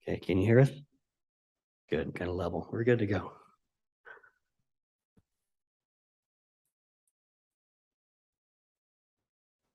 Okay, can you hear us? Good, got a level. We're good to go.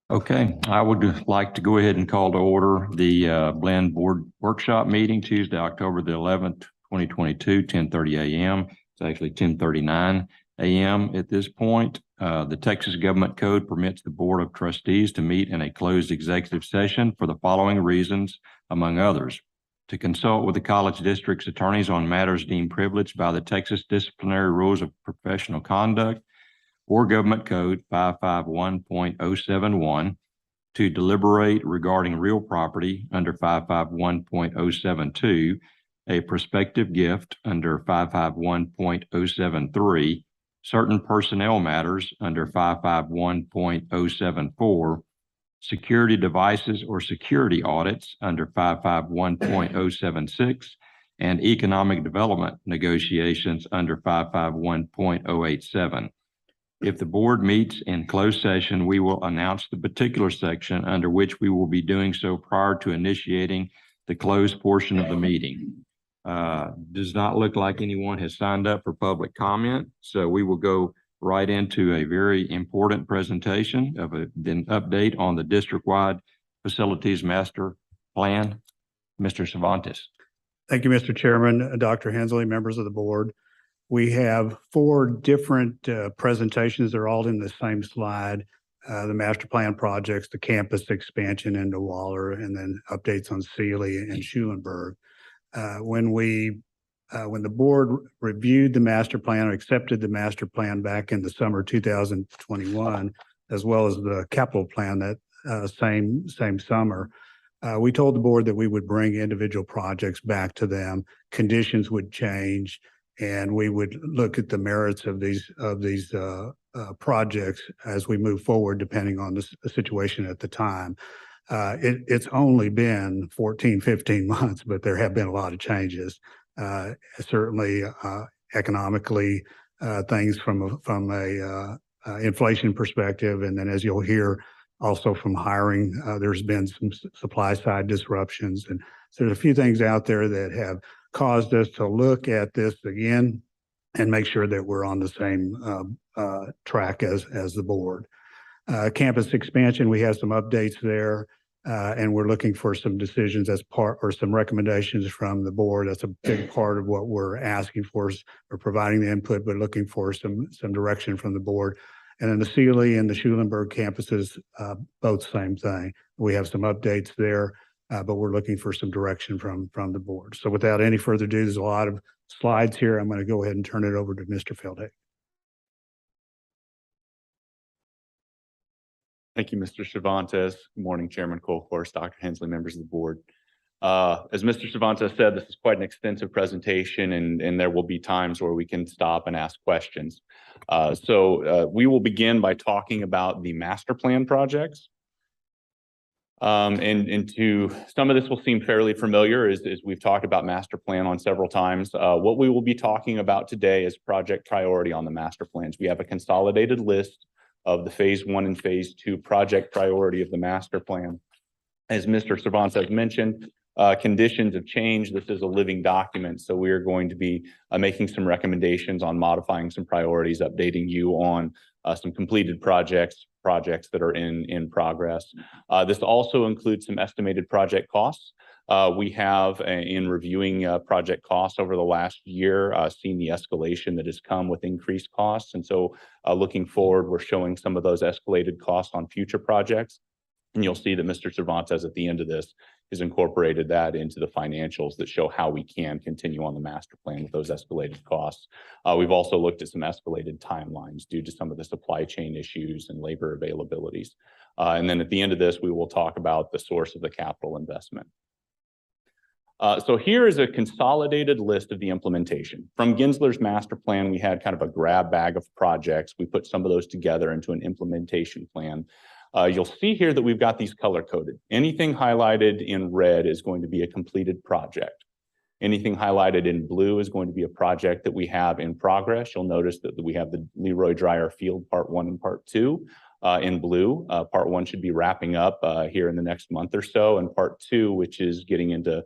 Okay, I would like to go ahead and call to order the Blinn Board Workshop Meeting Tuesday, October the 11th, 2022, 10:30 a.m. It's actually 10:39 a.m. at this point. The Texas Government Code permits the Board of Trustees to meet in a closed executive session for the following reasons, among others: to consult with the college district's attorneys on matters deemed privileged by the Texas Disciplinary Rules of Professional Conduct or Government Code 551.071, to deliberate regarding real property under 551.072, a prospective gift under 551.073, certain personnel matters under 551.074, security devices or security audits under 551.076, and economic development negotiations under 551.087. If the board meets in closed session, we will announce the particular section under which we will be doing so prior to initiating the closed portion of the meeting. Does not look like anyone has signed up for public comment, so we will go right into a very important presentation of an update on the district-wide facilities master plan. Mr. Cervantes. Thank you, Mr. Chairman, Dr. Hensley, members of the board. We have 4 different presentations. They're all in the same slide. The master plan projects, the campus expansion into Waller, and then updates on Steely and Schulenburg. When the board reviewed the master plan or accepted the master plan back in the summer 2021, as well as the capital plan that same summer, we told the board that we would bring individual projects back to them. Conditions would change, and we would look at the merits of these projects as we move forward, depending on the situation at the time. It's only been 14, 15 months, but there have been a lot of changes. Certainly, economically, things from a inflation perspective, and then as you'll hear, also from hiring, there's been some supply side disruptions, and so there's a few things out there that have caused us to look at this again and make sure that we're on the same track as the board. Campus expansion, we have some updates there, and we're looking for some decisions as part or some recommendations from the board. That's a big part of what we're asking for. We're providing the input, but looking for some direction from the board. And then the Steely and the Schulenburg campuses, both same thing. We have some updates there, but we're looking for some direction from the board. So without any further ado, there's a lot of slides here. I'm going to go ahead and turn it over to Mr. Feldhagen. Thank you, Mr. Cervantes. Good morning, Chairman Colcourse, Dr. Hensley, members of the board. As Mr. Cervantes said, this is quite an extensive presentation, and there will be times where we can stop and ask questions. We will begin by talking about the master plan projects. And to some of this will seem fairly familiar as we've talked about master plan on several times. What we will be talking about today is project priority on the master plans. We have a consolidated list of the phase 1 and phase 2 project priority of the master plan. As Mr. Cervantes mentioned, conditions have changed. This is a living document, so we are going to be making some recommendations on modifying some priorities, updating you on some completed projects that are in progress. This also includes some estimated project costs. We have, in reviewing project costs over the last year, seen the escalation that has come with increased costs. And so looking forward, we're showing some of those escalated costs on future projects. And you'll see that Mr. Cervantes at the end of this has incorporated that into the financials that show how we can continue on the master plan with those escalated costs. We've also looked at some escalated timelines due to some of the supply chain issues and labor availabilities. And then at the end of this, we will talk about the source of the capital investment. So here is a consolidated list of the implementation. From Gensler's master plan, we had kind of a grab bag of projects. We put some of those together into an implementation plan. You'll see here that we've got these color-coded. Anything highlighted in red is going to be a completed project. Anything highlighted in blue is going to be a project that we have in progress. You'll notice that we have the Leroy Dryer Field Part 1 and Part 2 in blue. Part 1 should be wrapping up here in the next month or so, and Part 2, which is getting into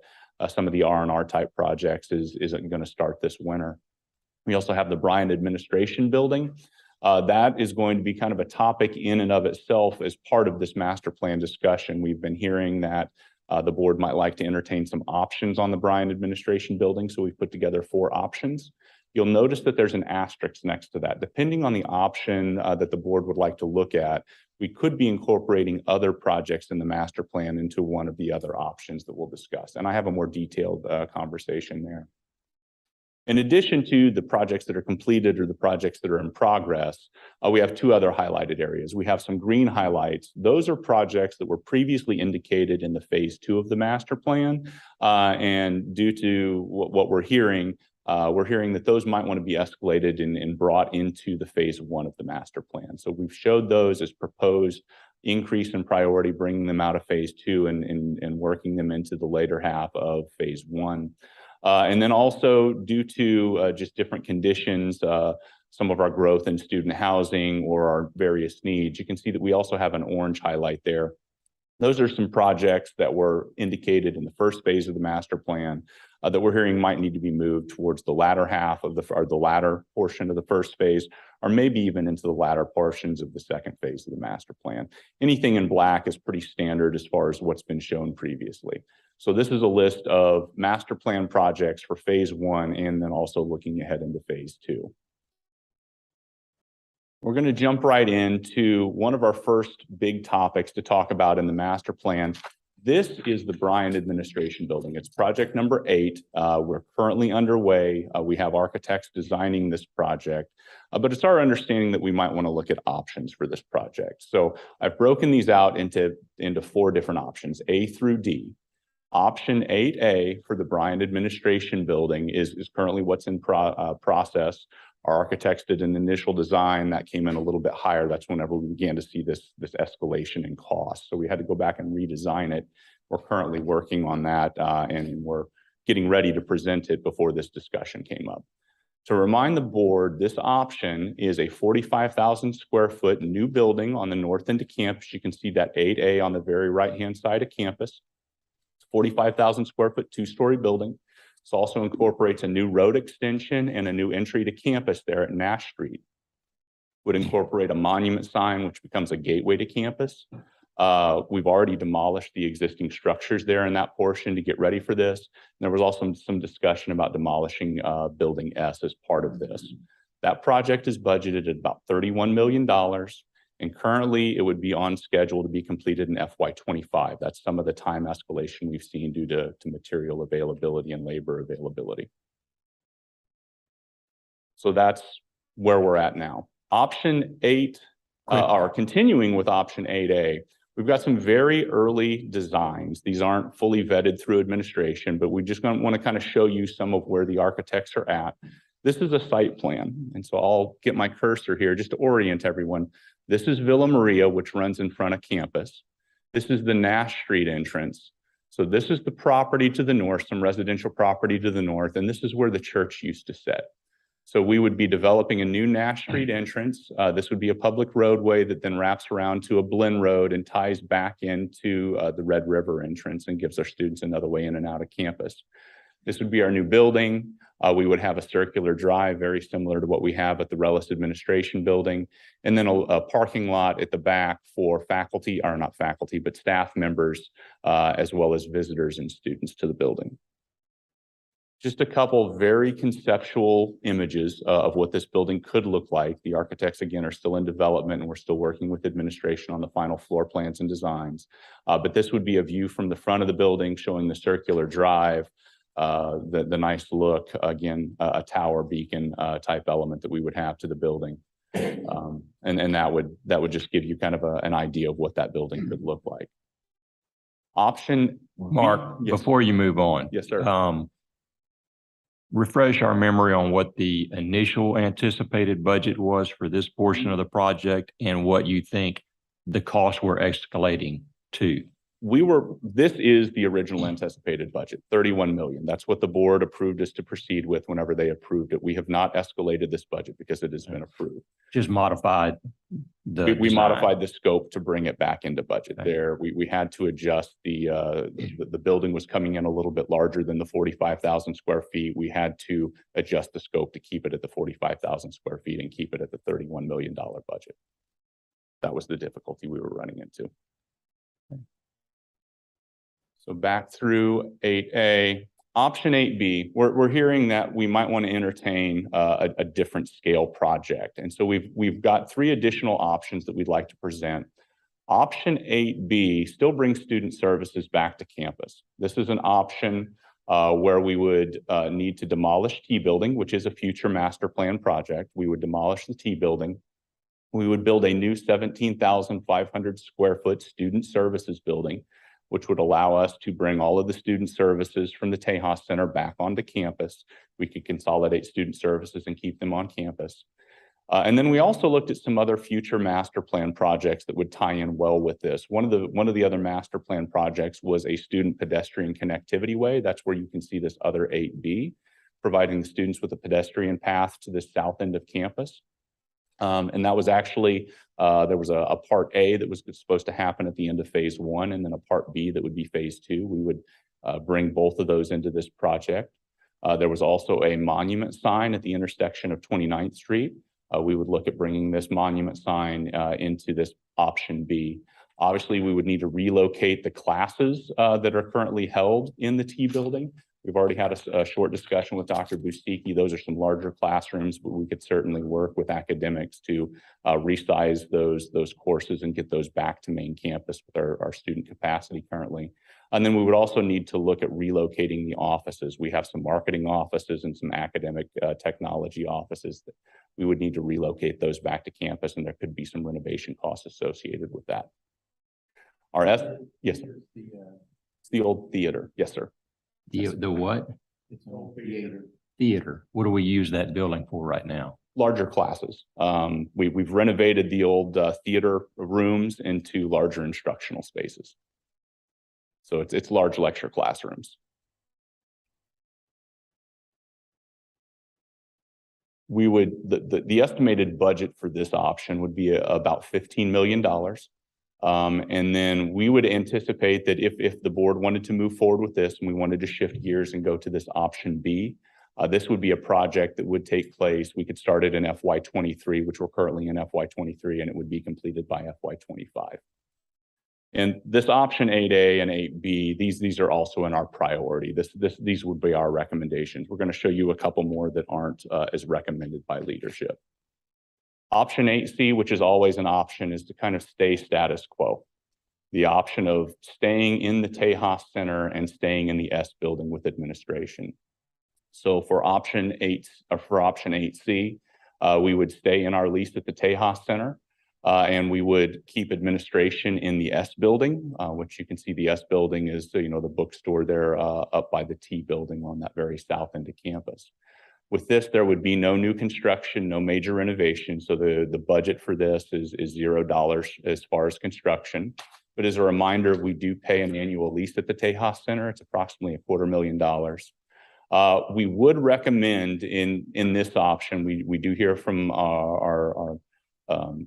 some of the R&R type projects isn't going to start this winter. We also have the Bryan Administration Building. That is going to be kind of a topic in and of itself as part of this master plan discussion. We've been hearing that the board might like to entertain some options on the Bryan Administration Building, so we've put together 4 options. You'll notice that there's an asterisk next to that. Depending on the option that the board would like to look at, we could be incorporating other projects in the master plan into one of the other options that we'll discuss. And I have a more detailed conversation there. In addition to the projects that are completed or the projects that are in progress, we have 2 other highlighted areas. We have some green highlights. Those are projects that were previously indicated in the phase 2 of the master plan. And due to what we're hearing that those might want to be escalated and brought into the phase 1 of the master plan. So we've showed those as proposed increase in priority, bringing them out of phase 2 and working them into the later half of phase 1. And then also due to just different conditions, some of our growth in student housing or our various needs, you can see that we also have an orange highlight there. Those are some projects that were indicated in the first phase of the master plan that we're hearing might need to be moved towards the latter half of the latter portion of the first phase, or maybe even into the latter portions of the second phase of the master plan. Anything in black is pretty standard as far as what's been shown previously. So this is a list of master plan projects for phase 1 and then also looking ahead into phase 2. We're going to jump right into one of our first big topics to talk about in the master plan. This is the Bryan Administration Building. It's project number 8. We're currently underway. We have architects designing this project, but it's our understanding that we might want to look at options for this project. So I've broken these out into 4 different options, A through D. Option 8A for the Bryan Administration Building is currently what's in process. Our architects did an initial design that came in a little bit higher. That's whenever we began to see this escalation in cost. So we had to go back and redesign it. We're currently working on that and we're getting ready to present it before this discussion came up. To remind the board, this option is a 45,000 square foot new building on the north end of campus. You can see that 8A on the very right-hand side of campus. 45,000 square foot 2-story building. This also incorporates a new road extension and a new entry to campus there at Nash Street. Would incorporate a monument sign, which becomes a gateway to campus. We've already demolished the existing structures there in that portion to get ready for this. And there was also some discussion about demolishing Building S as part of this. That project is budgeted at about $31 million. And currently it would be on schedule to be completed in FY25. That's some of the time escalation we've seen due to material availability and labor availability. So that's where we're at now. Option 8, or continuing with option 8A, we've got some very early designs. These aren't fully vetted through administration, but we just want to kind of show you some of where the architects are at. This is a site plan. And so I'll get my cursor here just to orient everyone. This is Villa Maria, which runs in front of campus. This is the Nash Street entrance. So this is the property to the north, some residential property to the north, and this is where the church used to sit. So we would be developing a new Nash Street entrance. This would be a public roadway that then wraps around to a Blinn Road and ties back into the Red River entrance and gives our students another way in and out of campus. This would be our new building. We would have a circular drive, very similar to what we have at the Relis Administration Building, and then a parking lot at the back for faculty, or not faculty, but staff members, as well as visitors and students to the building. Just a couple very conceptual images of what this building could look like. The architects, again, are still in development and we're still working with administration on the final floor plans and designs. But this would be a view from the front of the building showing the circular drive, the nice look, again, a tower beacon type element that we would have to the building. And that would just give you kind of an idea of what that building could look like. Option Mark, yes. Before you move on. Yes, sir. Refresh our memory on what the initial anticipated budget was for this portion of the project and what you think the costs were escalating to. This is the original anticipated budget, 31 million. That's what the board approved us to proceed with whenever they approved it. We have not escalated this budget because it has been approved. Just modified We design. modified the scope to bring it back into budget Okay. there. We had to adjust the building was coming in a little bit larger than the 45,000 square feet. We had to adjust the scope to keep it at the 45,000 square feet and keep it at the $31 million budget. That was the difficulty we were running into. So back through 8A. Option 8B, we're hearing that we might want to entertain a different scale project. And so we've got 3 additional options that we'd like to present. Option 8B still brings student services back to campus. This is an option where we would need to demolish T building, which is a future master plan project. We would demolish the T building. We would build a new 17,500 square foot student services building, which would allow us to bring all of the student services from the Tejas Center back onto campus. We could consolidate student services and keep them on campus. And then we also looked at some other future master plan projects that would tie in well with this. One of the other master plan projects was a student pedestrian connectivity way. That's where you can see this other 8B, providing the students with a pedestrian path to the south end of campus. And that was actually, there was a part A that was supposed to happen at the end of phase 1, and then a part B that would be phase 2. We would bring both of those into this project. There was also a monument sign at the intersection of 29th Street. We would look at bringing this monument sign into this option B. Obviously, we would need to relocate the classes that are currently held in the T building. We've already had a short discussion with Dr. Bustiki. Those are some larger classrooms, but we could certainly work with academics to resize those courses and get those back to main campus with our student capacity currently. And then we would also need to look at relocating the offices. We have some marketing offices and some academic technology offices that we would need to relocate those back to campus, and there could be some renovation costs associated with that. Yes, sir. It's the old theater. Yes, sir. The what? It's an old theater. Theater. What do we use that building for right now? Larger classes. We've renovated the old theater rooms into larger instructional spaces. So it's large lecture classrooms. We would, the estimated budget for this option would be about $15 million. And then we would anticipate that if the board wanted to move forward with this and we wanted to shift gears and go to this option B, this would be a project that would take place. We could start it in FY23, which we're currently in FY23, and it would be completed by FY25. And this option 8A and 8B, these are also in our priority. These would be our recommendations. We're going to show you a couple more that aren't as recommended by leadership. Option 8C, which is always an option, is to kind of stay status quo. The option of staying in the Tejas Center and staying in the S building with administration. So for option 8C, we would stay in our lease at the Tejas Center. And we would keep administration in the S building, which you can see the S building is, the bookstore there up by the T building on that very south end of campus. With this, there would be no new construction, no major renovation. So the budget for this is $0 as far as construction. But as a reminder, we do pay an annual lease at the Tejas Center. It's approximately $250,000. We would recommend in this option, we do hear from our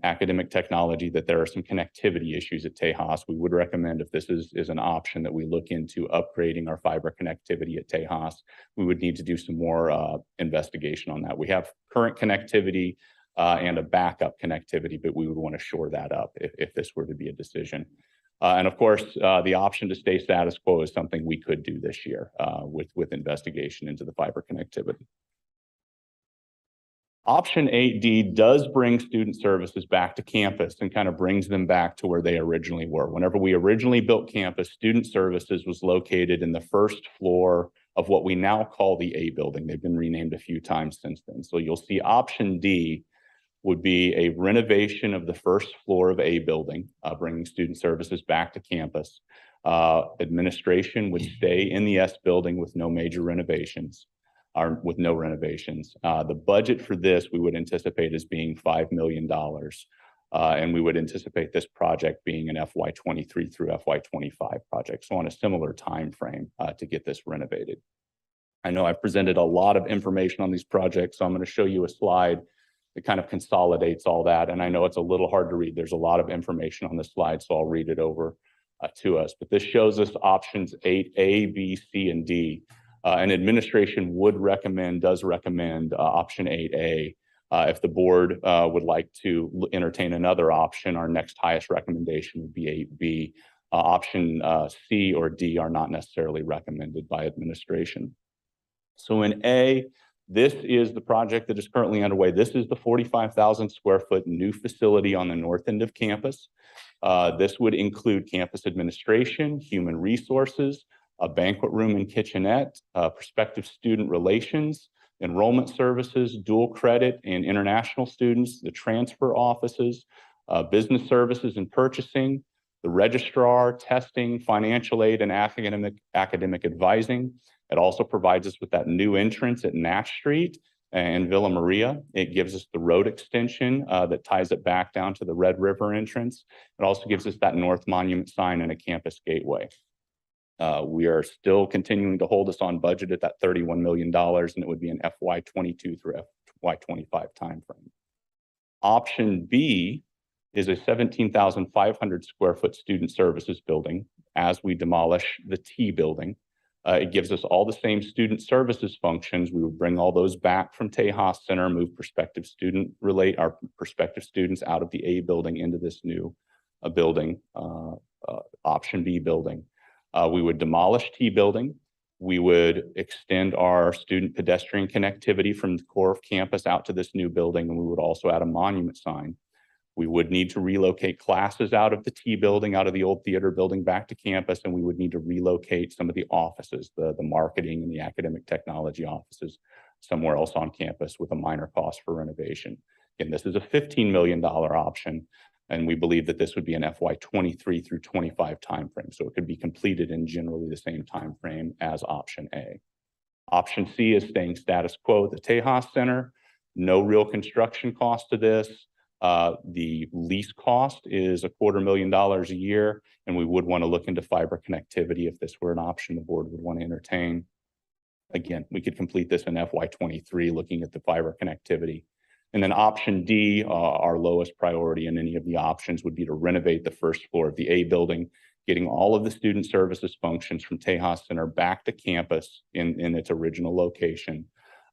academic technology that there are some connectivity issues at Tejas. We would recommend, if this is an option, that we look into upgrading our fiber connectivity at Tejas. We would need to do some more investigation on that. We have current connectivity and a backup connectivity, but we would want to shore that up if this were to be a decision. And of course, the option to stay status quo is something we could do this year with investigation into the fiber connectivity. Option 8D does bring student services back to campus and kind of brings them back to where they originally were. Whenever we originally built campus, student services was located in the first floor of what we now call the A building. They've been renamed a few times since then. So you'll see option D would be a renovation of the first floor of A building, bringing student services back to campus. Administration would stay in the S building with no major renovations. With no renovations. The budget for this we would anticipate as being $5 million. And we would anticipate this project being an FY23 through FY25 project. So on a similar time frame to get this renovated. I know I've presented a lot of information on these projects, so I'm going to show you a slide It kind of consolidates all that. And I know it's a little hard to read. There's a lot of information on the slide, so I'll read it over to us. But this shows us options 8A, B, C, and D. And administration does recommend option 8A. If the board would like to entertain another option, our next highest recommendation would be 8B. Option C or D are not necessarily recommended by administration. So in A, this is the project that is currently underway. This is the 45,000 square foot new facility on the north end of campus. This would include campus administration, human resources, a banquet room and kitchenette, prospective student relations, enrollment services, dual credit and international students, the transfer offices, business services and purchasing, the registrar, testing, financial aid, and academic advising. It also provides us with that new entrance at Nash Street and Villa Maria. It gives us the road extension that ties it back down to the Red River entrance. It also gives us that North Monument sign and a campus gateway. We are still continuing to hold us on budget at that $31 million, and it would be an FY22 through FY25 timeframe. Option B is a 17,500 square foot student services building as we demolish the T building. It gives us all the same student services functions. We would bring all those back from Tejas Center, move our prospective students out of the A building into this new building, option B building. We would demolish T building. We would extend our student pedestrian connectivity from the core of campus out to this new building, and we would also add a monument sign. We would need to relocate classes out of the T building, out of the old theater building back to campus, and we would need to relocate some of the offices, the marketing and the academic technology offices somewhere else on campus with a minor cost for renovation. And this is a $15 million option, and we believe that this would be an FY23 through 25 timeframe. So it could be completed in generally the same timeframe as option A. Option C is staying status quo at the Tejas Center. No real construction cost to this. The lease cost is $250,000 a year, and we would want to look into fiber connectivity if this were an option the board would want to entertain. Again, we could complete this in FY23 looking at the fiber connectivity. And then option D, our lowest priority in any of the options, would be to renovate the first floor of the A building, getting all of the student services functions from Tejas Center back to campus in its original location.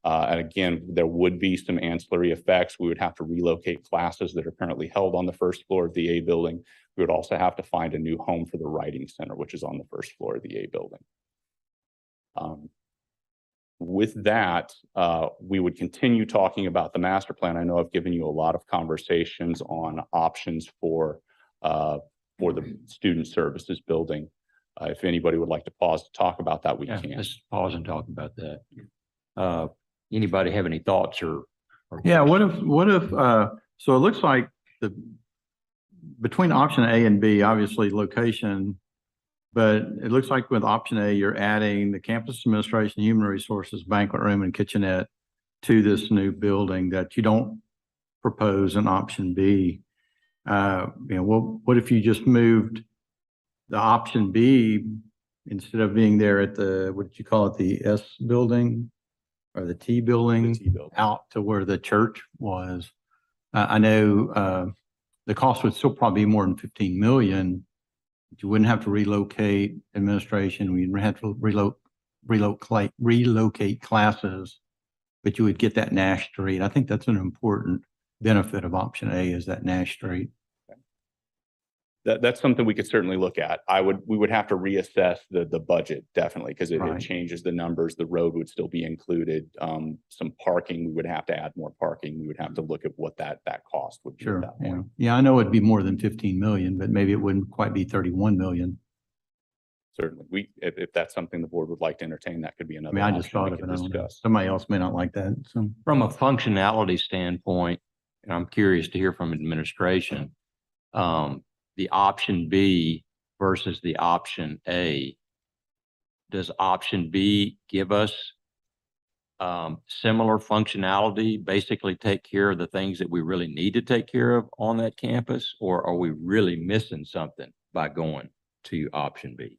And again, there would be some ancillary effects. We would have to relocate classes that are currently held on the first floor of the A building. We would also have to find a new home for the writing center, which is on the first floor of the A building. With that, we would continue talking about the master plan. I know I've given you a lot of conversations on options for the student services building. If anybody would like to pause to talk about that, we can. Let's pause and talk about that. Anybody have any thoughts or Yeah, what if, so it looks like between option A and B, obviously location, but it looks like with option A, you're adding the campus administration, human resources, banquet room, and kitchenette to this new building that you don't propose in option B. What if you just moved the option B instead of being there at the, what did you call it, the S building? Or the T building, out to where the church was. I know the cost would still probably be more than 15 million. But you wouldn't have to relocate administration. We'd have to relocate classes, but you would get that Nash Street. I think that's an important benefit of option A, is that Nash Street. That's something we could certainly look at. We would have to reassess the budget, definitely, because it changes the numbers. The road would still be included. Some parking, we would have to add more parking. We would have to look at what that cost would be. Sure. Yeah, I know it'd be more than 15 million, but maybe it wouldn't quite be 31 million. Certainly. If that's something the board would like to entertain, that could be another I just thought of it. I don't know. Somebody else may not like that. So from a functionality standpoint, and I'm curious to hear from administration, the option B versus the option A, does option B give us similar functionality, basically take care of the things that we really need to take care of on that campus, or are we really missing something by going to option B?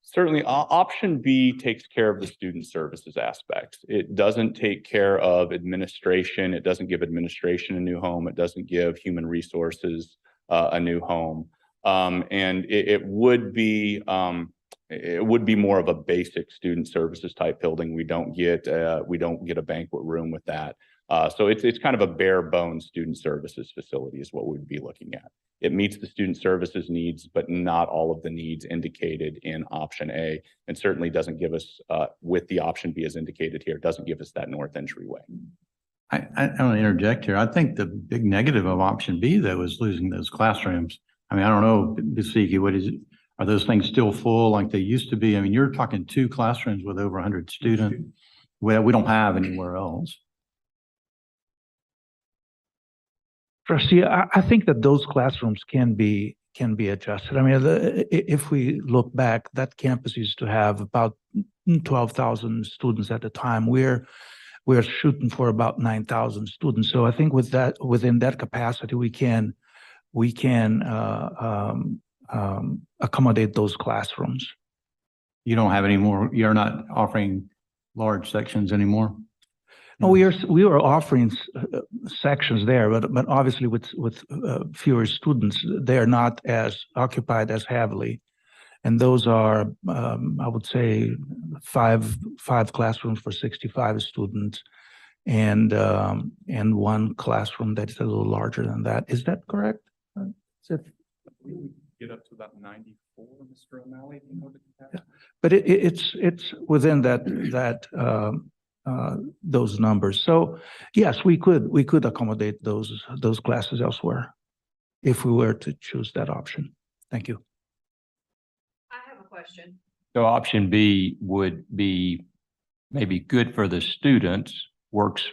Certainly, option B takes care of the student services aspects. It doesn't take care of administration. It doesn't give administration a new home. It doesn't give human resources a new home. And it would be more of a basic student services type building. We don't get a banquet room with that. So it's kind of a bare bones student services facility is what we'd be looking at. It meets the student services needs, but not all of the needs indicated in option A, and certainly doesn't give us, with the option B as indicated here, doesn't give us that north entryway. I want to interject here. I think the big negative of option B though is losing those classrooms. I mean, I don't know, Basiki, what is it? Are those things still full like they used to be? I mean, you're talking 2 classrooms with over 100 students. Well, we don't have anywhere else. Trustee, I think that those classrooms can be adjusted. I mean, if we look back, that campus used to have about 12,000 students at the time. We're shooting for about 9,000 students. So I think within that capacity, we can accommodate those classrooms. You don't have any more, you're not offering large sections anymore? No, we are offering sections there, but obviously with fewer students, they are not as occupied as heavily. And those are, I would say, five classrooms for 65 students, and 1 classroom that is a little larger than that. Is that correct? Get up to about 94, Mr. O'Malley. Do you know the capacity? Yeah. But it's within those numbers. So yes, we could accommodate those classes elsewhere if we were to choose that option. Thank you. I have a question. So option B would be maybe good for the students, works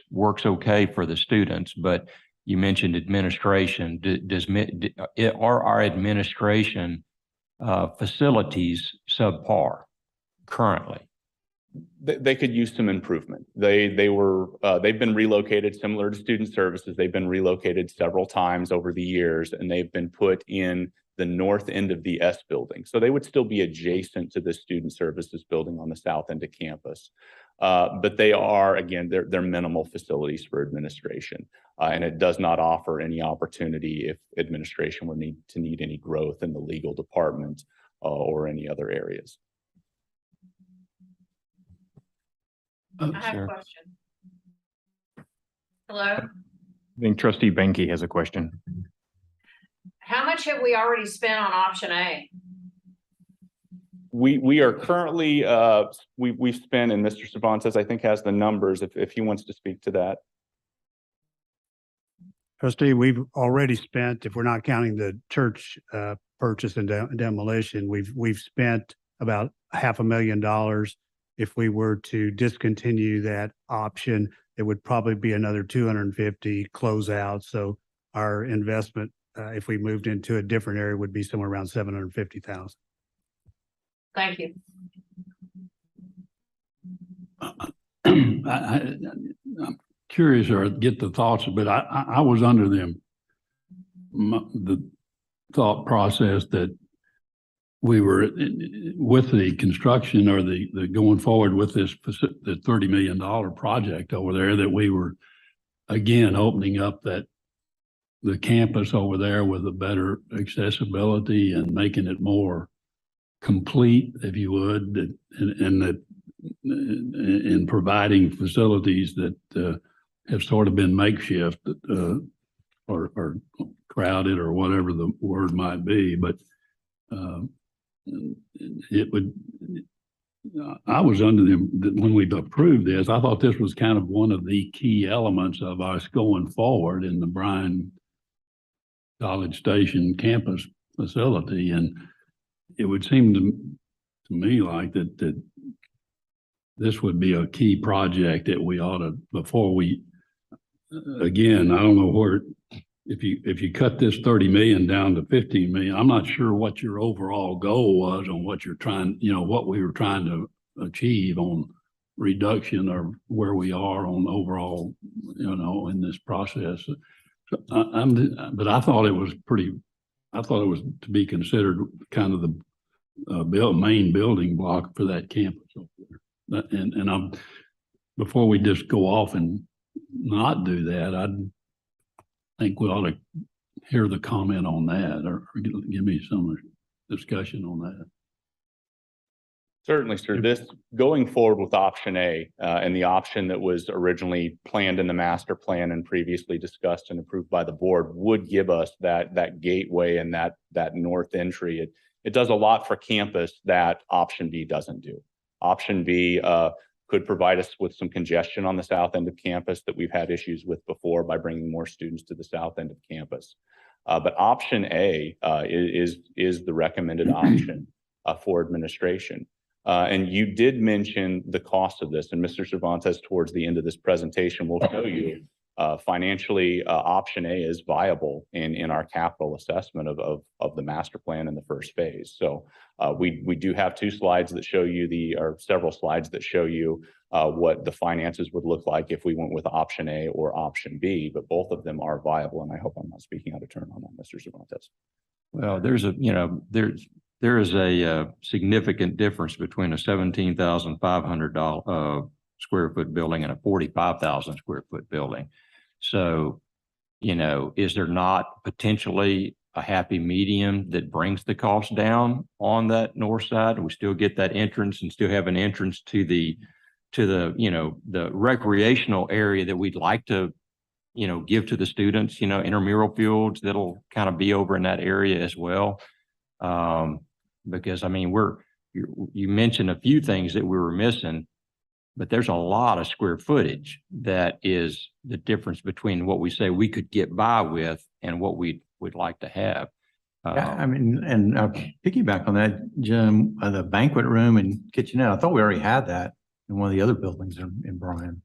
okay for the students, but you mentioned administration. Are our administration facilities subpar currently? They could use some improvement. They've been relocated similar to student services. They've been relocated several times over the years, and they've been put in the north end of the S building. So they would still be adjacent to the student services building on the south end of campus. But they are, again, they're minimal facilities for administration. And it does not offer any opportunity if administration were need any growth in the legal department or any other areas. I have a question. Hello? I think Trustee Benke has a question. How much have we already spent on option A? We are currently, we've spent, and Mr. Cervantes, I think, has the numbers if he wants to speak to that. Trustee, we've already spent, if we're not counting the church purchase and demolition, we've spent about $500,000. If we were to discontinue that option, it would probably be another 250 closeout. So our investment, if we moved into a different area, would be somewhere around 750,000. Thank you. I'm curious or get the thoughts, but I was under the thought process that we were with the construction or the going forward with the $30 million project over there, that we were again opening up the campus over there with a better accessibility and making it more complete, if you would, and that in providing facilities that have sort of been makeshift or crowded or whatever the word might be, but it would. I was under when we approved this, I thought this was kind of one of the key elements of us going forward in the Bryan College Station campus facility, and it would seem to me like that this would be a key project that we ought to, before we, again, I don't know where, if you cut this 30 million down to 15 million, I'm not sure what your overall goal was on what you're trying, what we were trying to achieve on reduction or where we are on overall, in this process. But I thought it was to be considered kind of main building block for that campus over there. And before we just go off and not do that, I think we ought to hear the comment on that, or give me some discussion on that. Certainly, sir. This going forward with option A and the option that was originally planned in the master plan and previously discussed and approved by the board would give us that gateway and that north entry. It does a lot for campus that option B doesn't do. Option B could provide us with some congestion on the south end of campus that we've had issues with before by bringing more students to the south end of campus. But option A is the recommended option for administration. And you did mention the cost of this, and Mr. Cervantes, towards the end of this presentation, will show you financially option A is viable in our capital assessment of the master plan in the first phase. So we do have two slides that show you or several slides that show you what the finances would look like if we went with option A or option B, but both of them are viable. And I hope I'm not speaking out of turn on that, Mr. Cervantes. Well, there is a significant difference between a $17,500 square foot building and a 45,000 square foot building. So, is there not potentially a happy medium that brings the cost down on that north side? And we still get that entrance and still have an entrance to the the recreational area that we'd like to, give to the students, intramural fields that'll kind of be over in that area as well. Because I mean, you mentioned a few things that we were missing, but there's a lot of square footage that is the difference between what we say we could get by with and what we'd like to have. Yeah, I mean, and piggyback on that, Jim, the banquet room and kitchenette, I thought we already had that in one of the other buildings in Bryan.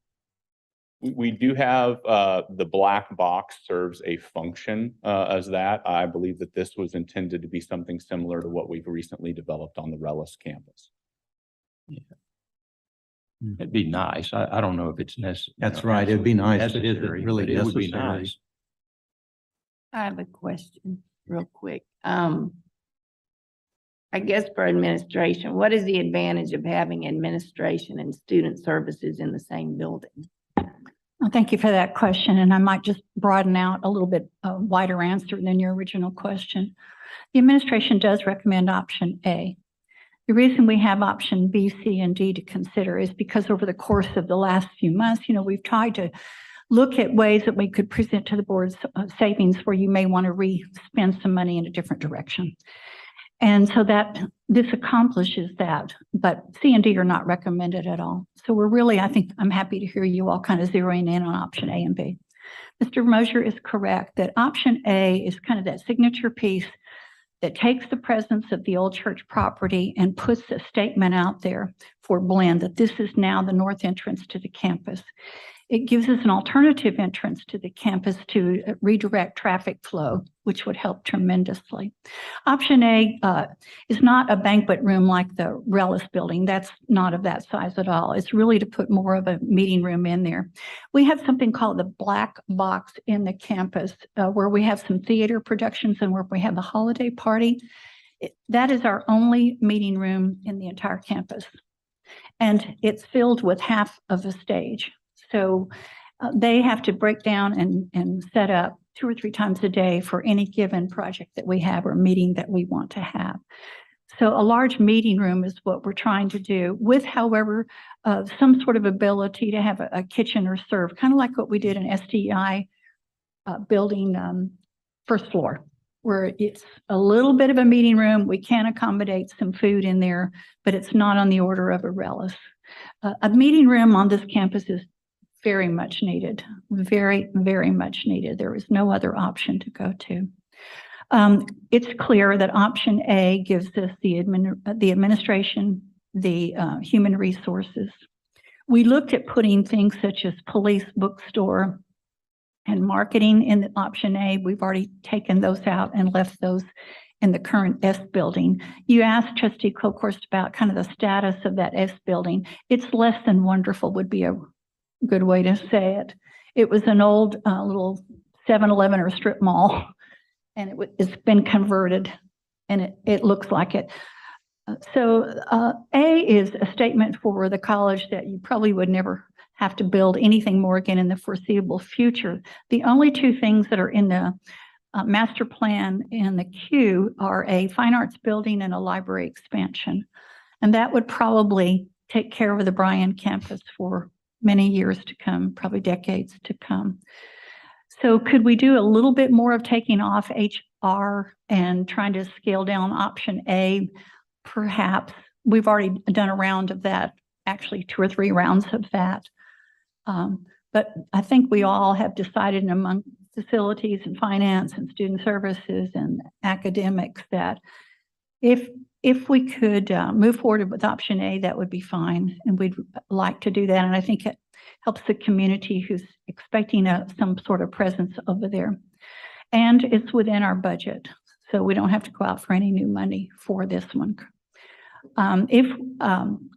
We do have the black box serves a function as that. I believe that this was intended to be something similar to what we've recently developed on the Relis campus. Yeah. It'd be nice. I don't know if it's necessary. That's right. It'd be nice. But is it Necessary, really but it would be necessary? nice. I have a question real quick. I guess for administration, what is the advantage of having administration and student services in the same building? Well, thank you for that question. And I might just broaden out a little bit wider answer than your original question. The administration does recommend option A. The reason we have option B, C, and D to consider is because over the course of the last few months, we've tried to look at ways that we could present to the board's savings where you may want to re-spend some money in a different direction. And so this accomplishes that, but C and D are not recommended at all. So I'm happy to hear you all kind of zeroing in on option A and B. Mr. Melcher is correct that option A is kind of that signature piece that takes the presence of the old church property and puts a statement out there for Blinn that this is now the north entrance to the campus. It gives us an alternative entrance to the campus to redirect traffic flow, which would help tremendously. Option A is not a banquet room like the Relis building. That's not of that size at all. It's really to put more of a meeting room in there. We have something called the black box in the campus where we have some theater productions and where we have a holiday party. That is our only meeting room in the entire campus. And it's filled with half of a stage. So they have to break down and set up 2 or 3 times a day for any given project that we have or meeting that we want to have. So a large meeting room is what we're trying to do with, however, some sort of ability to have a kitchen or serve, kind of like what we did in SDI building first floor, where it's a little bit of a meeting room. We can accommodate some food in there, but it's not on the order of a Relis. A meeting room on this campus is very much needed, very, very much needed. There is no other option to go to. It's clear that option A gives us the administration, the human resources. We looked at putting things such as police, bookstore, and marketing in the option A. We've already taken those out and left those in the current S building. You asked Trustee Colkhorst about kind of the status of that S building. It's less than wonderful would be a good way to say it. It was an old little 7-Eleven or strip mall, and it's been converted, and it looks like it. A is a statement for the college that you probably would never have to build anything more again in the foreseeable future. The only two things that are in the master plan in the queue are a fine arts building and a library expansion. And that would probably take care of the Bryan Campus for many years to come, probably decades to come. So could we do a little bit more of taking off HR and trying to scale down option A? Perhaps. We've already done a round of that, actually 2 or 3 rounds of that. But I think we all have decided among facilities and finance and student services and academics that if we could move forward with option A, that would be fine. And we'd like to do that. And I think it helps the community who's expecting some sort of presence over there. And it's within our budget. So we don't have to go out for any new money for this one.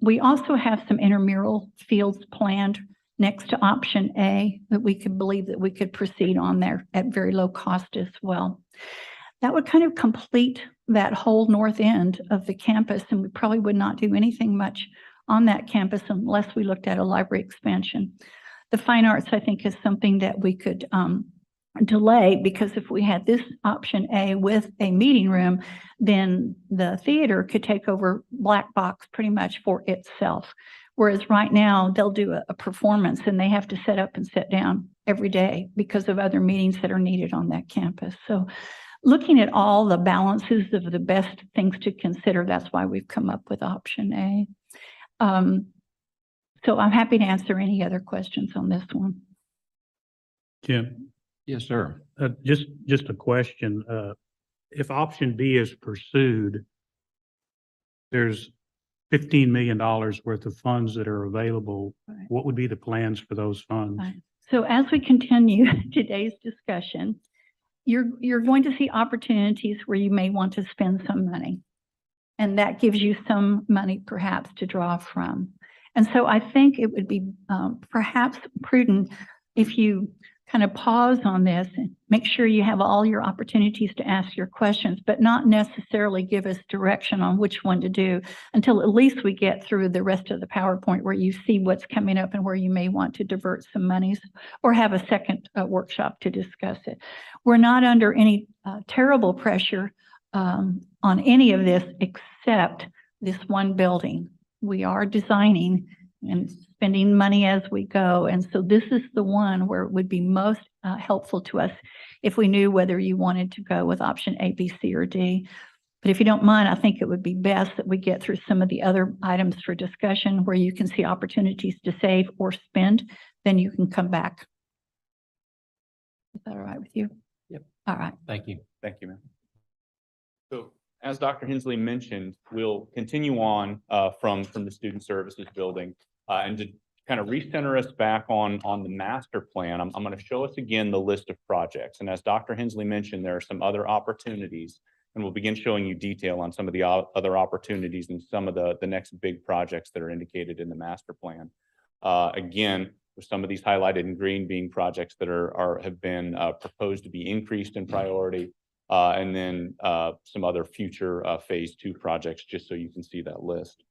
We also have some intramural fields planned next to option A that we could believe that we could proceed on there at very low cost as well. That would kind of complete that whole north end of the campus, and we probably would not do anything much on that campus unless we looked at a library expansion. The fine arts, I think, is something that we could delay, because if we had this option A with a meeting room, then the theater could take over Black Box pretty much for itself. Whereas right now they'll do a performance and they have to set up and sit down every day because of other meetings that are needed on that campus. So looking at all the balances of the best things to consider, that's why we've come up with option A. So I'm happy to answer any other questions on this one. Jim? Yes, sir. Just a question. If option B is pursued, there's $15 million worth of funds that are available. Right. What would be the plans for those funds? Right. So as we continue today's discussion, you're going to see opportunities where you may want to spend some money. And that gives you some money perhaps to draw from. And so I think it would be perhaps prudent if you kind of pause on this and make sure you have all your opportunities to ask your questions, but not necessarily give us direction on which one to do until at least we get through the rest of the PowerPoint where you see what's coming up and where you may want to divert some monies or have a second workshop to discuss it. We're not under any terrible pressure on any of this except this one building. We are designing and spending money as we go. And so this is the one where it would be most helpful to us if we knew whether you wanted to go with option A, B, C, or D. But if you don't mind, I think it would be best that we get through some of the other items for discussion where you can see opportunities to save or spend, then you can come back. Is that all right with you? Yep. All right. Thank you. Thank you, ma'am. So as Dr. Hensley mentioned, we'll continue on from the Student Services Building and to kind of recenter us back on the master plan. I'm going to show us again the list of projects. And as Dr. Hensley mentioned, there are some other opportunities, and we'll begin showing you detail on some of the other opportunities and some of the next big projects that are indicated in the master plan. Again, with some of these highlighted in green being projects that have been proposed to be increased in priority. And then some other future phase 2 projects, just so you can see that list.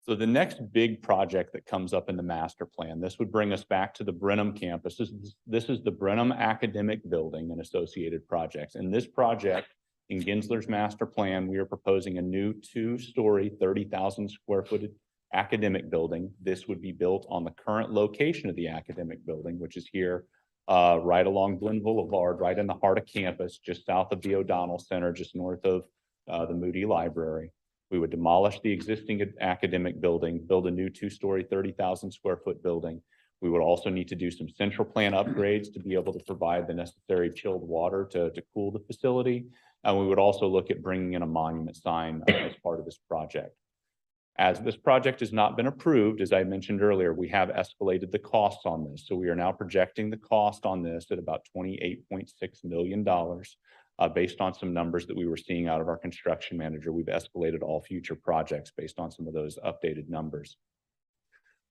So the next big project that comes up in the master plan, this would bring us back to the Brenham campus. This is the Brenham Academic Building and associated projects. And this project in Gensler's master plan, we are proposing a new 2-story, 30,000 square foot academic building. This would be built on the current location of the academic building, which is here right along Blinn Boulevard, right in the heart of campus, just south of the O'Donnell Center, just north of the Moody Library. We would demolish the existing academic building, build a new 2-story, 30,000 square foot building. We would also need to do some central plant upgrades to be able to provide the necessary chilled water to cool the facility. And we would also look at bringing in a monument sign as part of this project. As this project has not been approved, as I mentioned earlier, we have escalated the costs on this. So we are now projecting the cost on this at about $28.6 million. Based on some numbers that we were seeing out of our construction manager. We've escalated all future projects based on some of those updated numbers.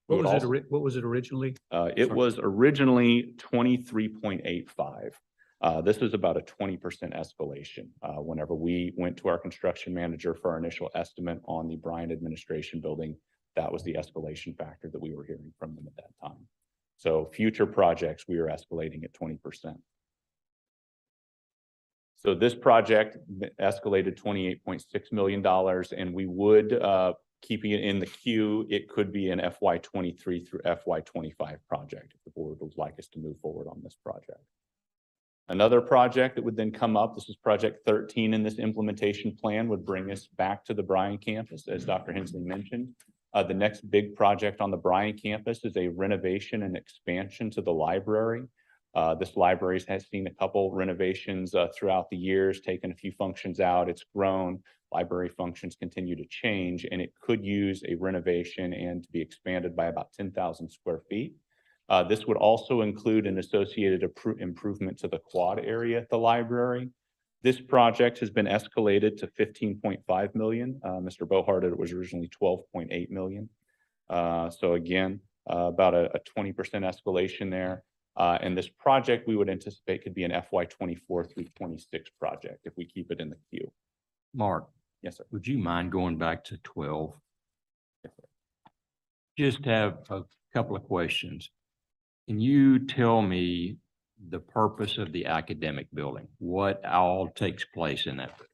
What was it originally? It was originally 23.85. This is about a 20% escalation. Whenever we went to our construction manager for our initial estimate on the Bryan administration building, that was the escalation factor that we were hearing from them at that time. So future projects, we are escalating at 20%. So this project escalated $28.6 million, and we would, keeping it in the queue, it could be an FY23 through FY25 project if the board would like us to move forward on this project. Another project that would then come up, this is project 13 in this implementation plan, would bring us back to the Bryan campus, as Dr. Hensley mentioned. The next big project on the Bryan campus is a renovation and expansion to the library. This library has seen a couple renovations throughout the years, taken a few functions out, it's grown. Library functions continue to change, and it could use a renovation and to be expanded by about 10,000 square feet. This would also include an associated improvement to the quad area at the library. This project has been escalated to $15.5 million. Mr. Bohart, it was originally $12.8 million. So again, about a 20% escalation there. And this project we would anticipate could be an FY24 through 26 project if we keep it in the queue. Mark. Yes, sir. Would you mind going back to 12? Yes, sir. Just have a couple of questions. Can you tell me the purpose of the academic building? What all takes place in that building?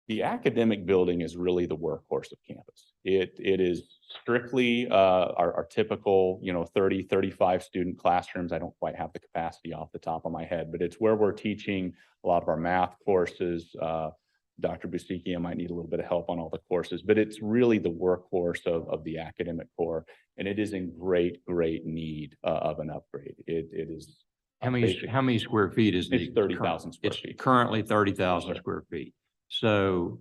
The academic building is really the workhorse of campus. It is strictly our typical, 30, 35 student classrooms. I don't quite have the capacity off the top of my head, but it's where we're teaching a lot of our math courses. Dr. Busicki, I might need a little bit of help on all the courses, but it's really the workhorse of the academic core, and it is in great need of an upgrade. It is. How many square feet is it's 30,000 square feet. It's currently 30,000 square feet. So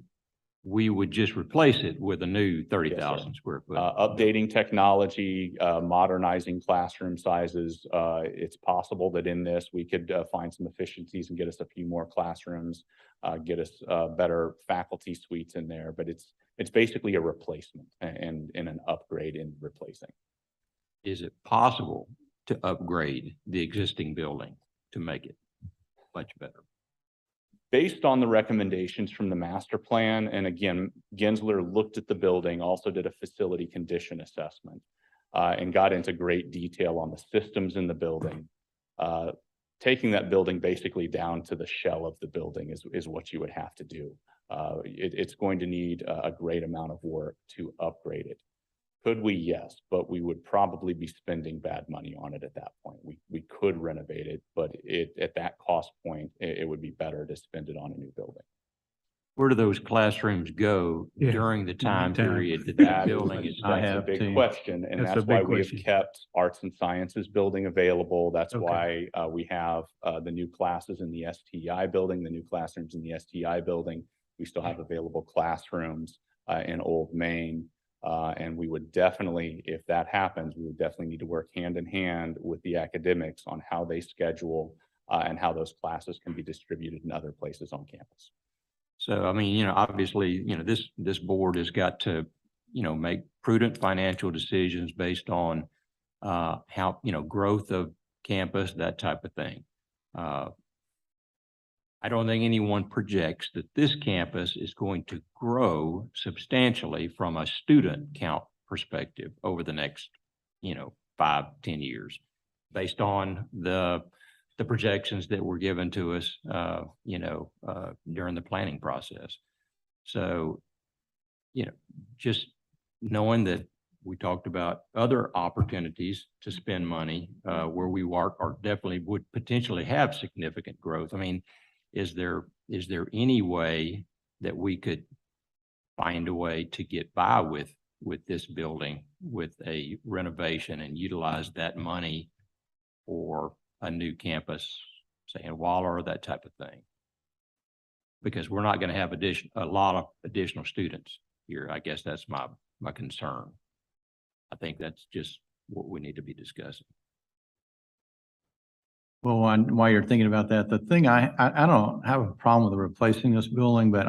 we would just replace it with a new 30,000 square foot. Updating technology, modernizing classroom sizes. It's possible that in this we could find some efficiencies and get us a few more classrooms, get us better faculty suites in there. But it's basically a replacement and an upgrade in replacing. Is it possible to upgrade the existing building to make it much better? Based on the recommendations from the master plan, and again, Gensler looked at the building, also did a facility condition assessment, and got into great detail on the systems in the building. Taking that building basically down to the shell of the building is what you would have to do. It's going to need a great amount of work to upgrade it. Could we? Yes, but we would probably be spending bad money on it at that point. We could renovate it, but at that cost point, it would be better to spend it on a new building. Where do those classrooms go during the time period that That building is? That's a big question, and that's why we have kept arts and sciences building available. That's why we have the new classes in the STI building, the new classrooms in the STI building. We still have available classrooms in Old Main. And we would definitely, if that happens, we would definitely need to work hand in hand with the academics on how they schedule and how those classes can be distributed in other places on campus. So, I mean, obviously, this board has got to, make prudent financial decisions based on how, growth of campus, that type of thing. I don't think anyone projects that this campus is going to grow substantially from a student count perspective over the next, 5-10 years, based on the projections that were given to us, during the planning process. So, just knowing that we talked about other opportunities to spend money where we work or definitely would potentially have significant growth. I mean, is there any way that we could find a way to get by with this building with a renovation and utilize that money for a new campus, say in Waller or that type of thing? Because we're not going to have a lot of additional students here. I guess that's my concern. I think that's just what we need to be discussing. Well, while you're thinking about that, the thing I don't have a problem with replacing this building, but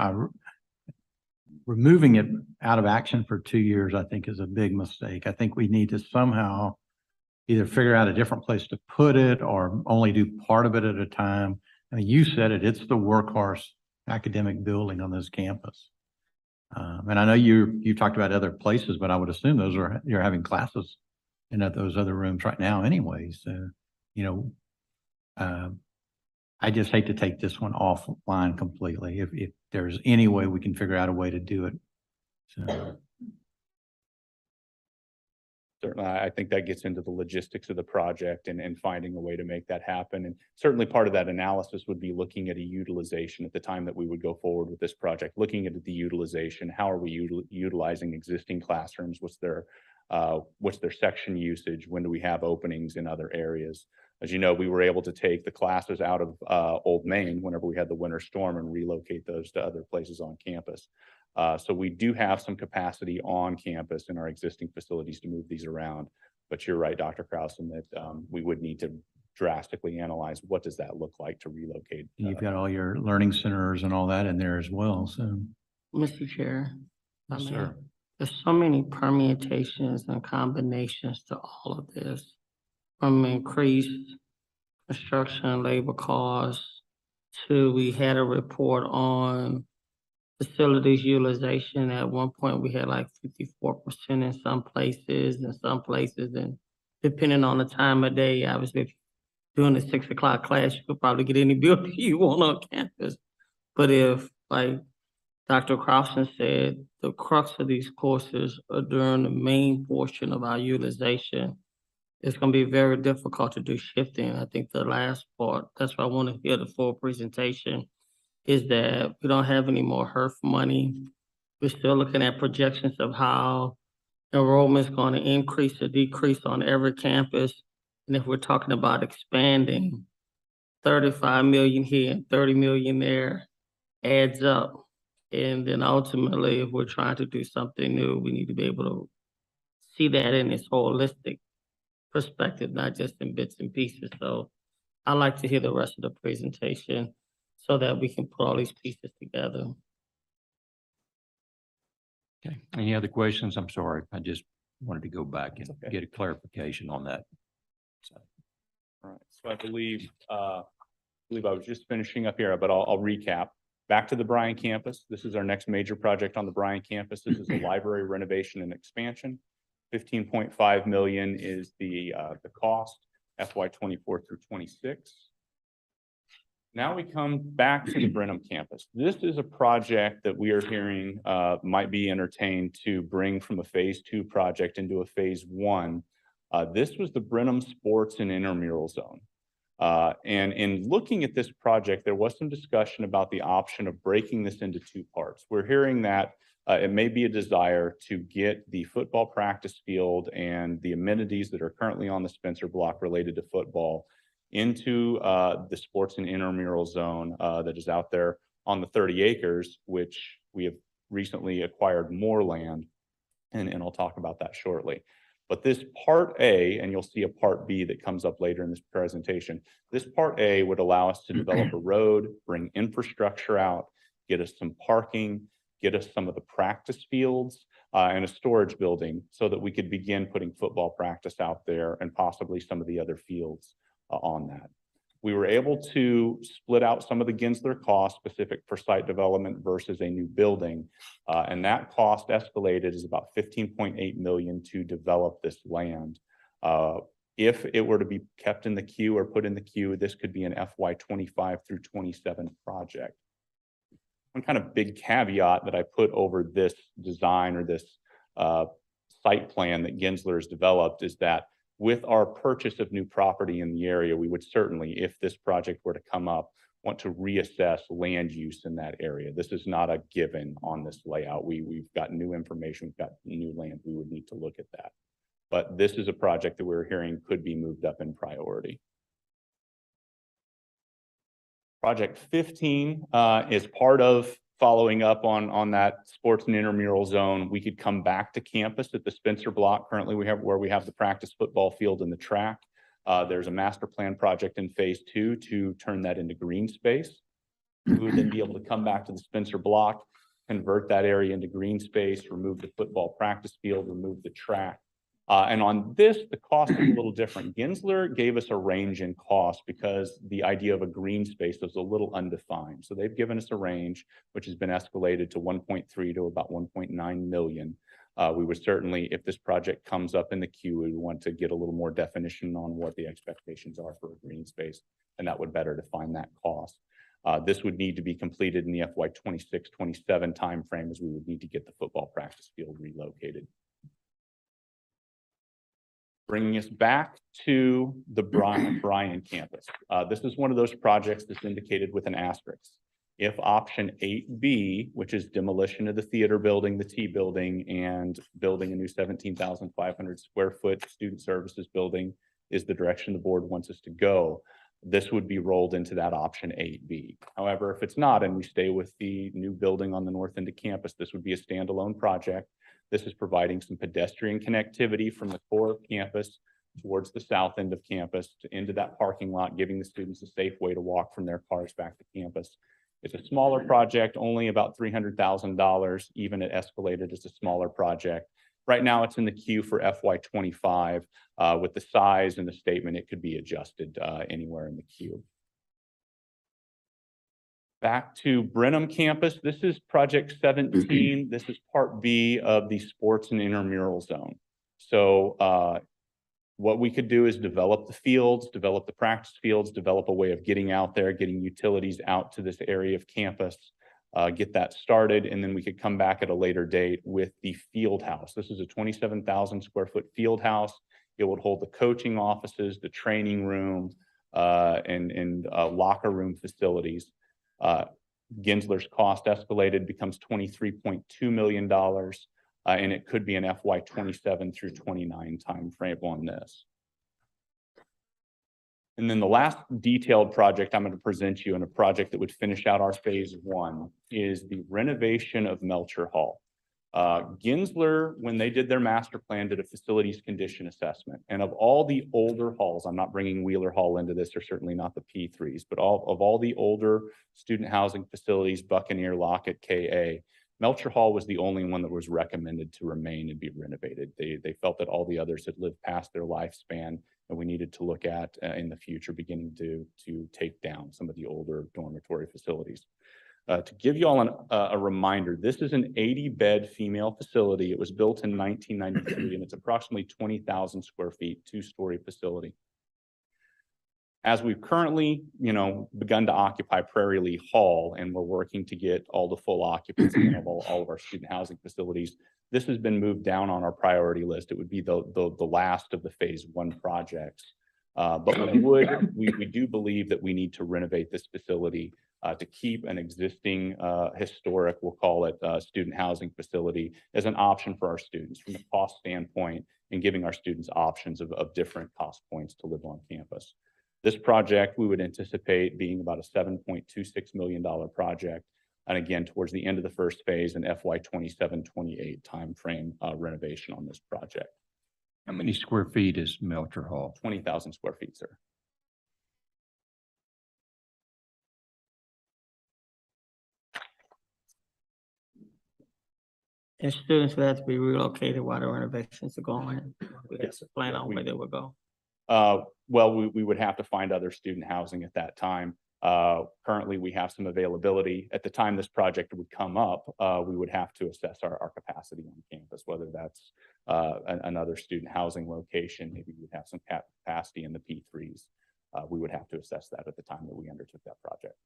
removing it out of action for 2 years, I think is a big mistake. I think we need to somehow either figure out a different place to put it or only do part of it at a time I mean, you said it, it's the workhorse academic building on this campus. And I know you talked about other places, but I would assume you're having classes in those other rooms right now anyway. So, I just hate to take this one offline completely. If there's any way we can figure out a way to do it. So, Certainly, I think that gets into the logistics of the project and finding a way to make that happen. And certainly part of that analysis would be looking at a utilization at the time that we would go forward with this project, looking at the utilization. How are we utilizing existing classrooms? What's their section usage? When do we have openings in other areas? As you know, we were able to take the classes out of Old Main whenever we had the winter storm and relocate those to other places on campus. So we do have some capacity on campus in our existing facilities to move these around. But you're right, Dr. Krausen, that we would need to drastically analyze what does that look like to relocate. you've got all your learning centers and all that in there as well. So, Mr. Chair. I yes, mean, sir. There's so many permutations and combinations to all of this, from increased construction and labor costs to we had a report on facilities utilization. At one point, we had like 54% in some places, and depending on the time of day, obviously, if you're doing a 6 o'clock class, you could probably get any building you want on campus. But if, like Dr. Crofton said, the crux of these courses are during the main portion of our utilization, it's going to be very difficult to do shifting. I think the last part, that's why I want to hear the full presentation, is that we don't have any more HERF money. We're still looking at projections of how enrollment is going to increase or decrease on every campus. And if we're talking about expanding, 35 million here and 30 million there adds up. And then ultimately, if we're trying to do something new, we need to be able to see that in its holistic perspective, not just in bits and pieces. So I'd like to hear the rest of the presentation so that we can put all these pieces together. Okay, any other questions? I'm sorry, I just wanted to go back and Okay. get a clarification on that. So, All right, so I believe I was just finishing up here, but I'll recap. Back to the Bryan Campus. This is our next major project on the Bryan Campus. This is a library renovation and expansion. 15.5 million is the cost, FY 24 through 26. Now we come back to the Brenham campus. This is a project that we are hearing might be entertained to bring from a phase 2 project into a phase 1. This was the Brenham Sports and Intramural Zone. And in looking at this project, there was some discussion about the option of breaking this into 2 parts. We're hearing that it may be a desire to get the football practice field and the amenities that are currently on the Spencer block related to football into the sports and intramural zone that is out there on the 30 acres, which we have recently acquired more land, and I'll talk about that shortly. But this part A, and you'll see a part B that comes up later in this presentation, this part A would allow us to develop a road, bring infrastructure out, get us some parking, get us some of the practice fields and a storage building so that we could begin putting football practice out there and possibly some of the other fields on that. We were able to split out some of the Gensler costs specific for site development versus a new building. And that cost escalated is about 15.8 million to develop this land. If it were to be kept in the queue or put in the queue, this could be an FY 25 through 27 project. One kind of big caveat that I put over this design or this site plan that Gensler has developed is that with our purchase of new property in the area, we would certainly, if this project were to come up, want to reassess land use in that area. This is not a given on this layout. We've got new information, we've got new land, we would need to look at that. But this is a project that we're hearing could be moved up in priority. Project 15 is part of following up on that sports and intramural zone. We could come back to campus at the Spencer block. Currently we have the practice football field and the track. There's a master plan project in phase 2 to turn that into green space. We would then be able to come back to the Spencer block, convert that area into green space, remove the football practice field, remove the track, And on this, the cost is a little different. Gensler gave us a range in cost because the idea of a green space was a little undefined. So they've given us a range, which has been escalated to 1.3 to about 1.9 million. We would certainly, if this project comes up in the queue, we want to get a little more definition on what the expectations are for a green space, and that would better define that cost. This would need to be completed in the FY 26-27 timeframe, as we would need to get the football practice field relocated. Bringing us back to the Bryan Campus. This is one of those projects that's indicated with an asterisk. If option 8B, which is demolition of the theater building, the T building, and building a new 17,500 square foot student services building is the direction the board wants us to go, this would be rolled into that option 8B. However, if it's not, and we stay with the new building on the north end of campus, this would be a standalone project. This is providing some pedestrian connectivity from the core of campus towards the south end of campus to into that parking lot, giving the students a safe way to walk from their cars back to campus. It's a smaller project, only about $300,000, even it escalated as a smaller project. Right now, it's in the queue for FY 25. With the size and the statement, it could be adjusted anywhere in the queue. Back to Brenham campus. This is project 17. This is part B of the sports and intramural zone. So what we could do is develop the fields, develop the practice fields, develop a way of getting out there, getting utilities out to this area of campus, get that started, and then we could come back at a later date with the field house. This is a 27,000 square foot field house. It would hold the coaching offices, the training room, and locker room facilities. Gensler's cost escalated, becomes $23.2 million, and it could be an FY 27 through 29 timeframe on this. And then the last detailed project I'm going to present you, and a project that would finish out our phase 1, is the renovation of Melcher Hall. Gensler, when they did their master plan, did a facilities condition assessment. And of all the older halls, I'm not bringing Wheeler Hall into this, or certainly not the P3s, but of all the older student housing facilities, Buccaneer, Lockett, KA, Melcher Hall was the only one that was recommended to remain and be renovated. They felt that all the others had lived past their lifespan, and we needed to look at in the future beginning to take down some of the older dormitory facilities. To give you all a reminder, this is an 80-bed female facility. It was built in 1993, and it's approximately 20,000 square feet, 2-story facility. As we've currently, begun to occupy Prairie Lee Hall, and we're working to get all the full occupancy of all of our student housing facilities, this has been moved down on our priority list. It would be the last of the phase 1 projects. But we do believe that we need to renovate this facility to keep an existing historic, we'll call it, student housing facility as an option for our students from a cost standpoint, and giving our students options of different cost points to live on campus. This project, we would anticipate being about a $7.26 million project. And again, towards the end of the first phase, an FY 27-28 timeframe renovation on this project. How many square feet is Melcher Hall? 20,000 square feet, sir. And students would have to be relocated while the renovations are going. We have Yes. to plan on where they would go. Well, we would have to find other student housing at that time. Currently, we have some availability. At the time this project would come up, we would have to assess our capacity on campus, whether that's another student housing location. Maybe we'd have some capacity in the P3s. We would have to assess that at the time that we undertook that project.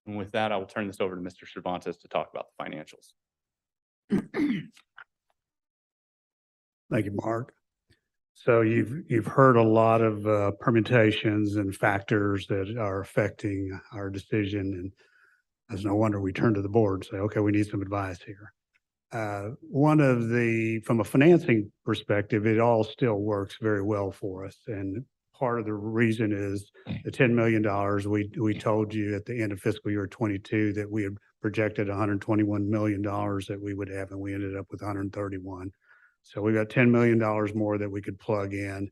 And with that, I will turn this over to Mr. Cervantes to talk about the financials. Thank you, Mark. So you've heard a lot of permutations and factors that are affecting our decision, and there's no wonder we turn to the board and say, okay, we need some advice here. From a financing perspective, it all still works very well for us, and part of the reason is the $10 million we told you at the end of fiscal year 22 that we had projected $121 million that we would have, and we ended up with 131. So we got $10 million more that we could plug in.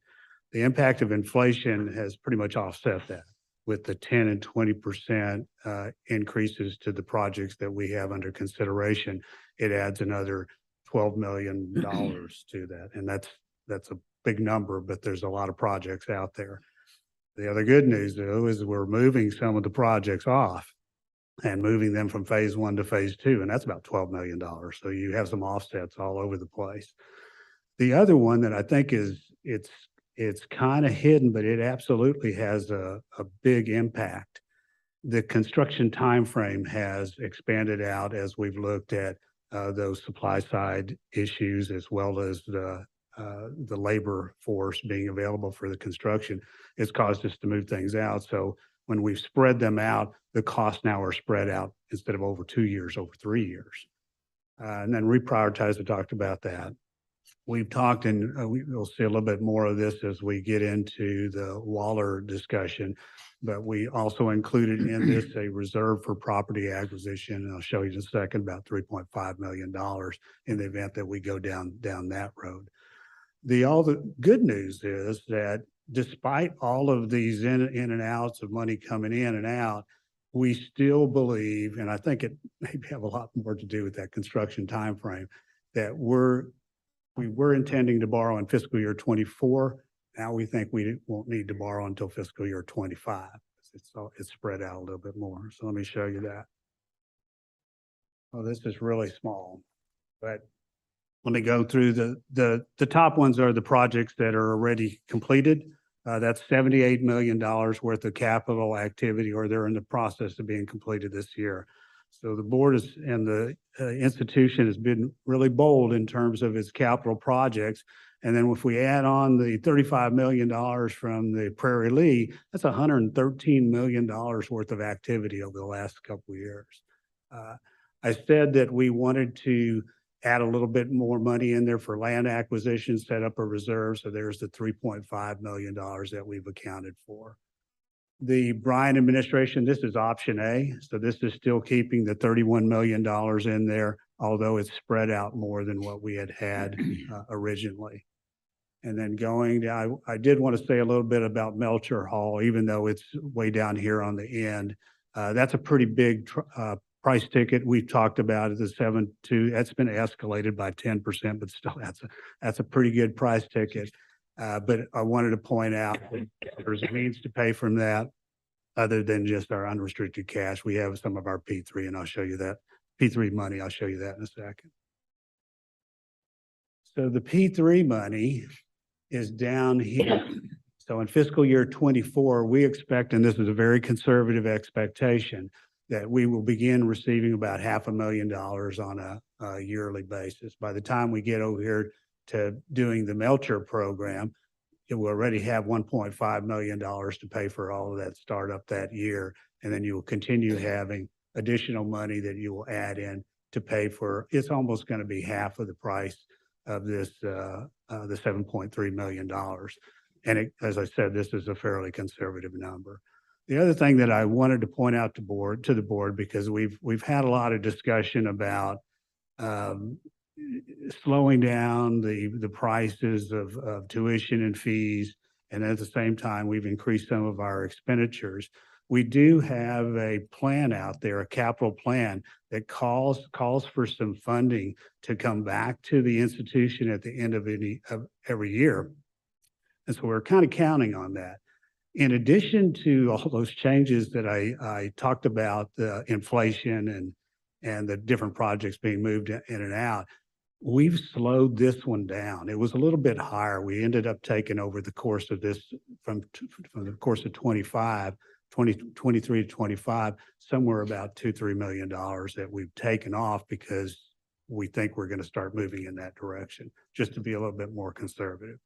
The impact of inflation has pretty much offset that. with the 10 and 20% increases to the projects that we have under consideration, it adds another $12 million to that. And that's a big number, but there's a lot of projects out there. The other good news though is we're moving some of the projects off and moving them from phase 1 to phase 2, and that's about $12 million. So you have some offsets all over the place. The other one that I think it's kind of hidden, but it absolutely has a big impact. The construction timeframe has expanded out as we've looked at those supply side issues, as well as the labor force being available for the construction. It's caused us to move things out. So when we've spread them out, the costs now are spread out instead of over 2 years, over 3 years. And then reprioritize, I talked about that. We've talked, and we'll see a little bit more of this as we get into the Waller discussion, but we also included in this a reserve for property acquisition. And I'll show you in a second, about $3.5 million in the event that we go down that road. All the good news is that despite all of these in and outs of money coming in and out, we still believe, and I think it may have a lot more to do with that construction timeframe, that we were intending to borrow in fiscal year 24. Now we think we won't need to borrow until fiscal year 25. It's spread out a little bit more. So let me show you that. Oh, this is really small, but let me go through the top ones are the projects that are already completed. That's $78 million worth of capital activity, or they're in the process of being completed this year. So the board and the institution has been really bold in terms of its capital projects. And then if we add on the $35 million from the Prairie Lee, that's $113 million worth of activity over the last couple of years. I said that we wanted to add a little bit more money in there for land acquisition, set up a reserve. So there's the $3.5 million that we've accounted for. The Bryan administration, this is option A. So this is still keeping the $31 million in there, although it's spread out more than what we had originally. And then going down, I did want to say a little bit about Melcher Hall, even though it's way down here on the end. That's a pretty big price ticket. We've talked about it, the 7.2. That's been escalated by 10%, but still that's a pretty good price ticket. But I wanted to point out that there's a means to pay from that other than just our unrestricted cash. We have some of our P3, and I'll show you that. P3 money, I'll show you that in a second. So the P3 money is down here. So in fiscal year 24, we expect, and this is a very conservative expectation, that we will begin receiving about $500,000 on a yearly basis. By the time we get over here to doing the Melcher program, it will already have $1.5 million to pay for all of that startup that year. And then you will continue having additional money that you will add in to pay for. It's almost going to be half of the price of this, the $7.3 million. And as I said, this is a fairly conservative number. The other thing that I wanted to point out to the board, because we've had a lot of discussion about slowing down the prices of tuition and fees, and at the same time, we've increased some of our expenditures. We do have a plan out there, a capital plan that calls for some funding to come back to the institution at the end of every year. And so we're kind of counting on that. In addition to all those changes that I talked about, the inflation and the different projects being moved in and out, we've slowed this one down. It was a little bit higher. We ended up taking over the course of this from the course of 2023 to 25, somewhere about $2-3 million that we've taken off because we think we're going to start moving in that direction, just to be a little bit more conservative.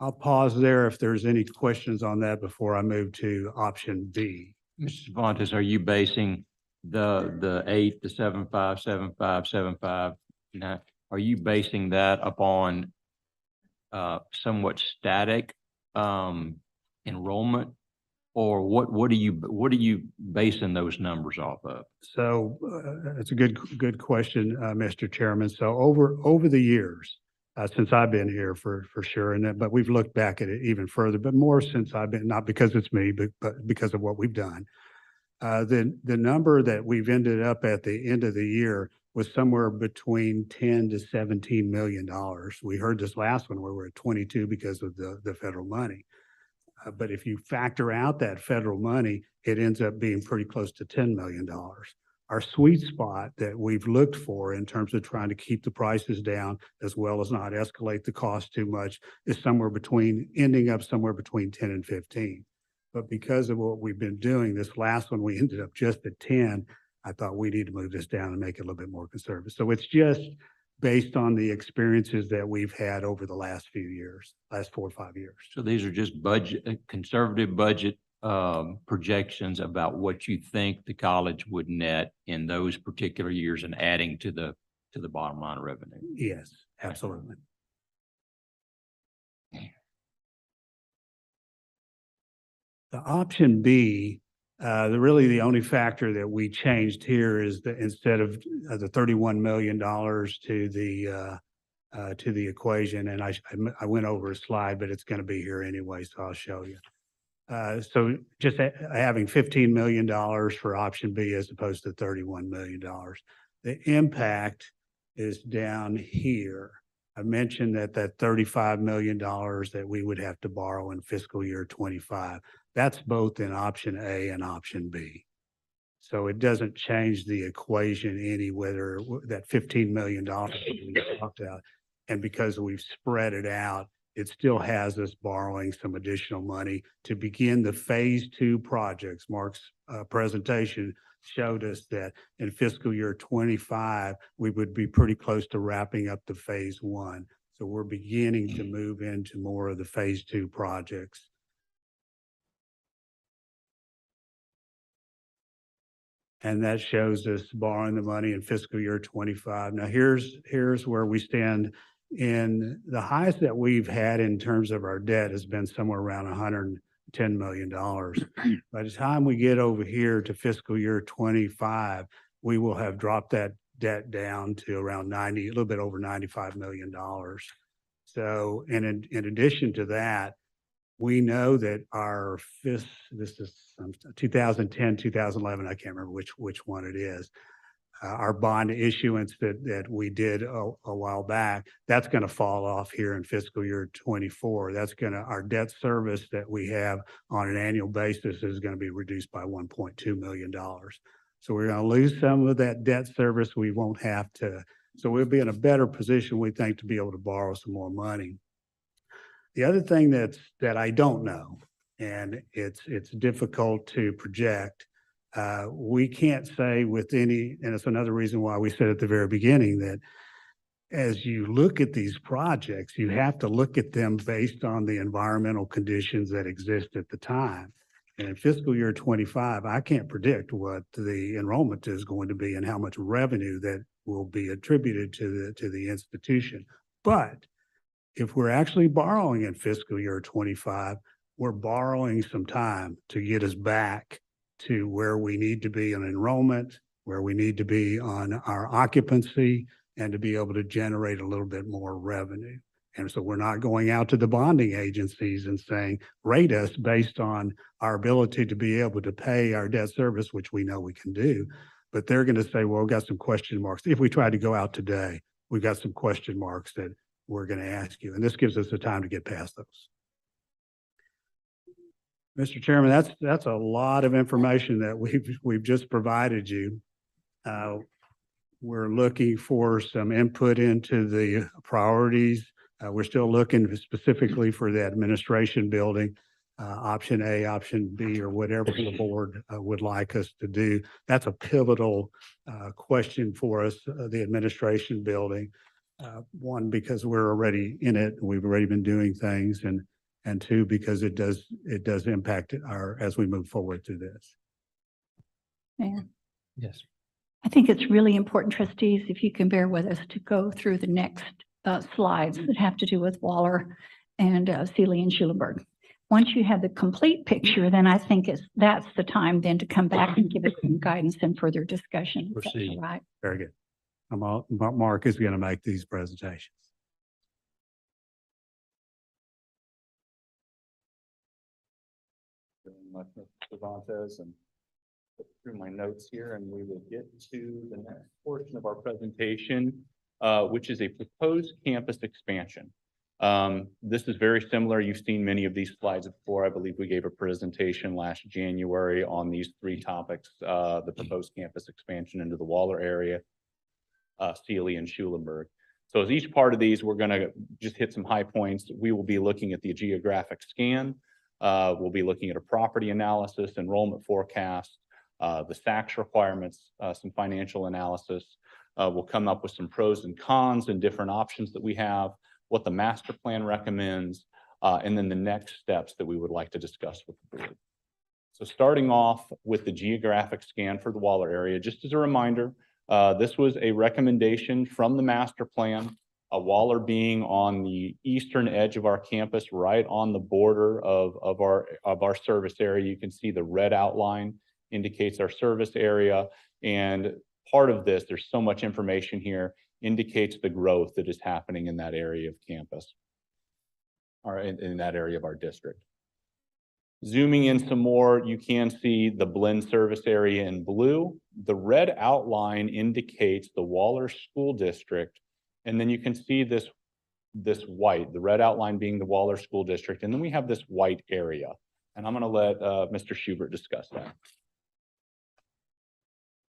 I'll pause there if there's any questions on that before I move to option B. Mr. Cervantes, are you basing the 8, the 7.5, 7.5, 7.5, 9, are you basing that upon somewhat static enrollment, or what are you basing those numbers off of? So it's a good question, Mr. Chairman. So over the years, since I've been here for sure. But we've looked back at it even further, but more since I've been, not because it's me, but because of what we've done. The number that we've ended up at the end of the year was somewhere between 10 to 17 million dollars. We heard this last one where we're at 22 because of the federal money. But if you factor out that federal money, it ends up being pretty close to $10 million. Our sweet spot that we've looked for in terms of trying to keep the prices down as well as not escalate the cost too much is ending up somewhere between 10 and 15. But because of what we've been doing, this last one, we ended up just at 10. I thought we need to move this down and make it a little bit more conservative. So it's just based on the experiences that we've had over the last few years, last 4 or 5 years. So these are just conservative budget projections about what you think the college would net in those particular years and adding to the bottom line revenue. Yes, absolutely. The option B, the only factor that we changed here is that instead of the $31 million to the equation, and I went over a slide, but it's going to be here anyway, so I'll show you. So just having $15 million for option B as opposed to $31 million. The impact is down here. I mentioned that $35 million that we would have to borrow in fiscal year 25. That's both in option A and option B. So it doesn't change the equation any whether that $15 million we talked about. And because we've spread it out, it still has us borrowing some additional money to begin the phase 2 projects. Mark's presentation showed us that in fiscal year 25, we would be pretty close to wrapping up the phase 1. So we're beginning to move into more of the phase 2 projects. And that shows us borrowing the money in fiscal year 25. Now here's where we stand. In the highest that we've had in terms of our debt has been somewhere around $110 million. By the time we get over here to fiscal year 25, we will have dropped that debt down to around a little bit over $95 million. So, and in addition to that, we know that our this is 2010, 2011, I can't remember which one it is. Our bond issuance that we did a while back, that's going to fall off here in fiscal year 24. Our debt service that we have on an annual basis is going to be reduced by $1.2 million. So we're going to lose some of that debt service. We won't have to, so we'll be in a better position, we think, to be able to borrow some more money. The other thing that I don't know, and it's difficult to project, we can't say with any, and it's another reason why we said at the very beginning that as you look at these projects, you have to look at them based on the environmental conditions that exist at the time. And in fiscal year 25, I can't predict what the enrollment is going to be and how much revenue that will be attributed to the institution. But if we're actually borrowing in fiscal year 25, we're borrowing some time to get us back to where we need to be on enrollment, where we need to be on our occupancy, and to be able to generate a little bit more revenue. And so we're not going out to the bonding agencies and saying, rate us based on our ability to be able to pay our debt service, which we know we can do. But they're going to say, well, we've got some question marks. If we try to go out today, we've got some question marks that we're going to ask you. And this gives us the time to get past those. Mr. Chairman, that's a lot of information that we've just provided you. We're looking for some input into the priorities. We're still looking specifically for the administration building, option A, option B, or whatever the board would like us to do. That's a pivotal question for us, the administration building. One, because we're already in it, we've already been doing things, and two, because it does impact as we move forward through this. Yeah. Yes. I think it's really important, trustees, if you can bear with us to go through the next slides that have to do with Waller and Steely and Schulenburg. Once you have the complete picture, then I think that's the time then to come back and give us some guidance and further discussion. Proceed. Right. Very good. Mark is going to make these presentations. much, Mr. Cervantes, and look through my notes here, and we will get to the next portion of our presentation, which is a proposed campus expansion. This is very similar. You've seen many of these slides before. I believe we gave a presentation last January on these three topics, the proposed campus expansion into the Waller area, Steely and Schulenburg. So as each part of these, we're going to just hit some high points. We will be looking at the geographic scan. We'll be looking at a property analysis, enrollment forecast, the SACS requirements, some financial analysis. We'll come up with some pros and cons and different options that we have, what the master plan recommends, and then the next steps that we would like to discuss with the board. So starting off with the geographic scan for the Waller area, just as a reminder, this was a recommendation from the master plan, Waller being on the eastern edge of our campus, right on the border of our service area. You can see the red outline indicates our service area. And part of this, there's so much information here, indicates the growth that is happening in that area of campus, or in that area of our district. Zooming in some more, you can see the Blinn service area in blue. The red outline indicates the Waller School District. And then you can see this white, the red outline being the Waller School District. And then we have this white area. And I'm going to let Mr. Schubert discuss that.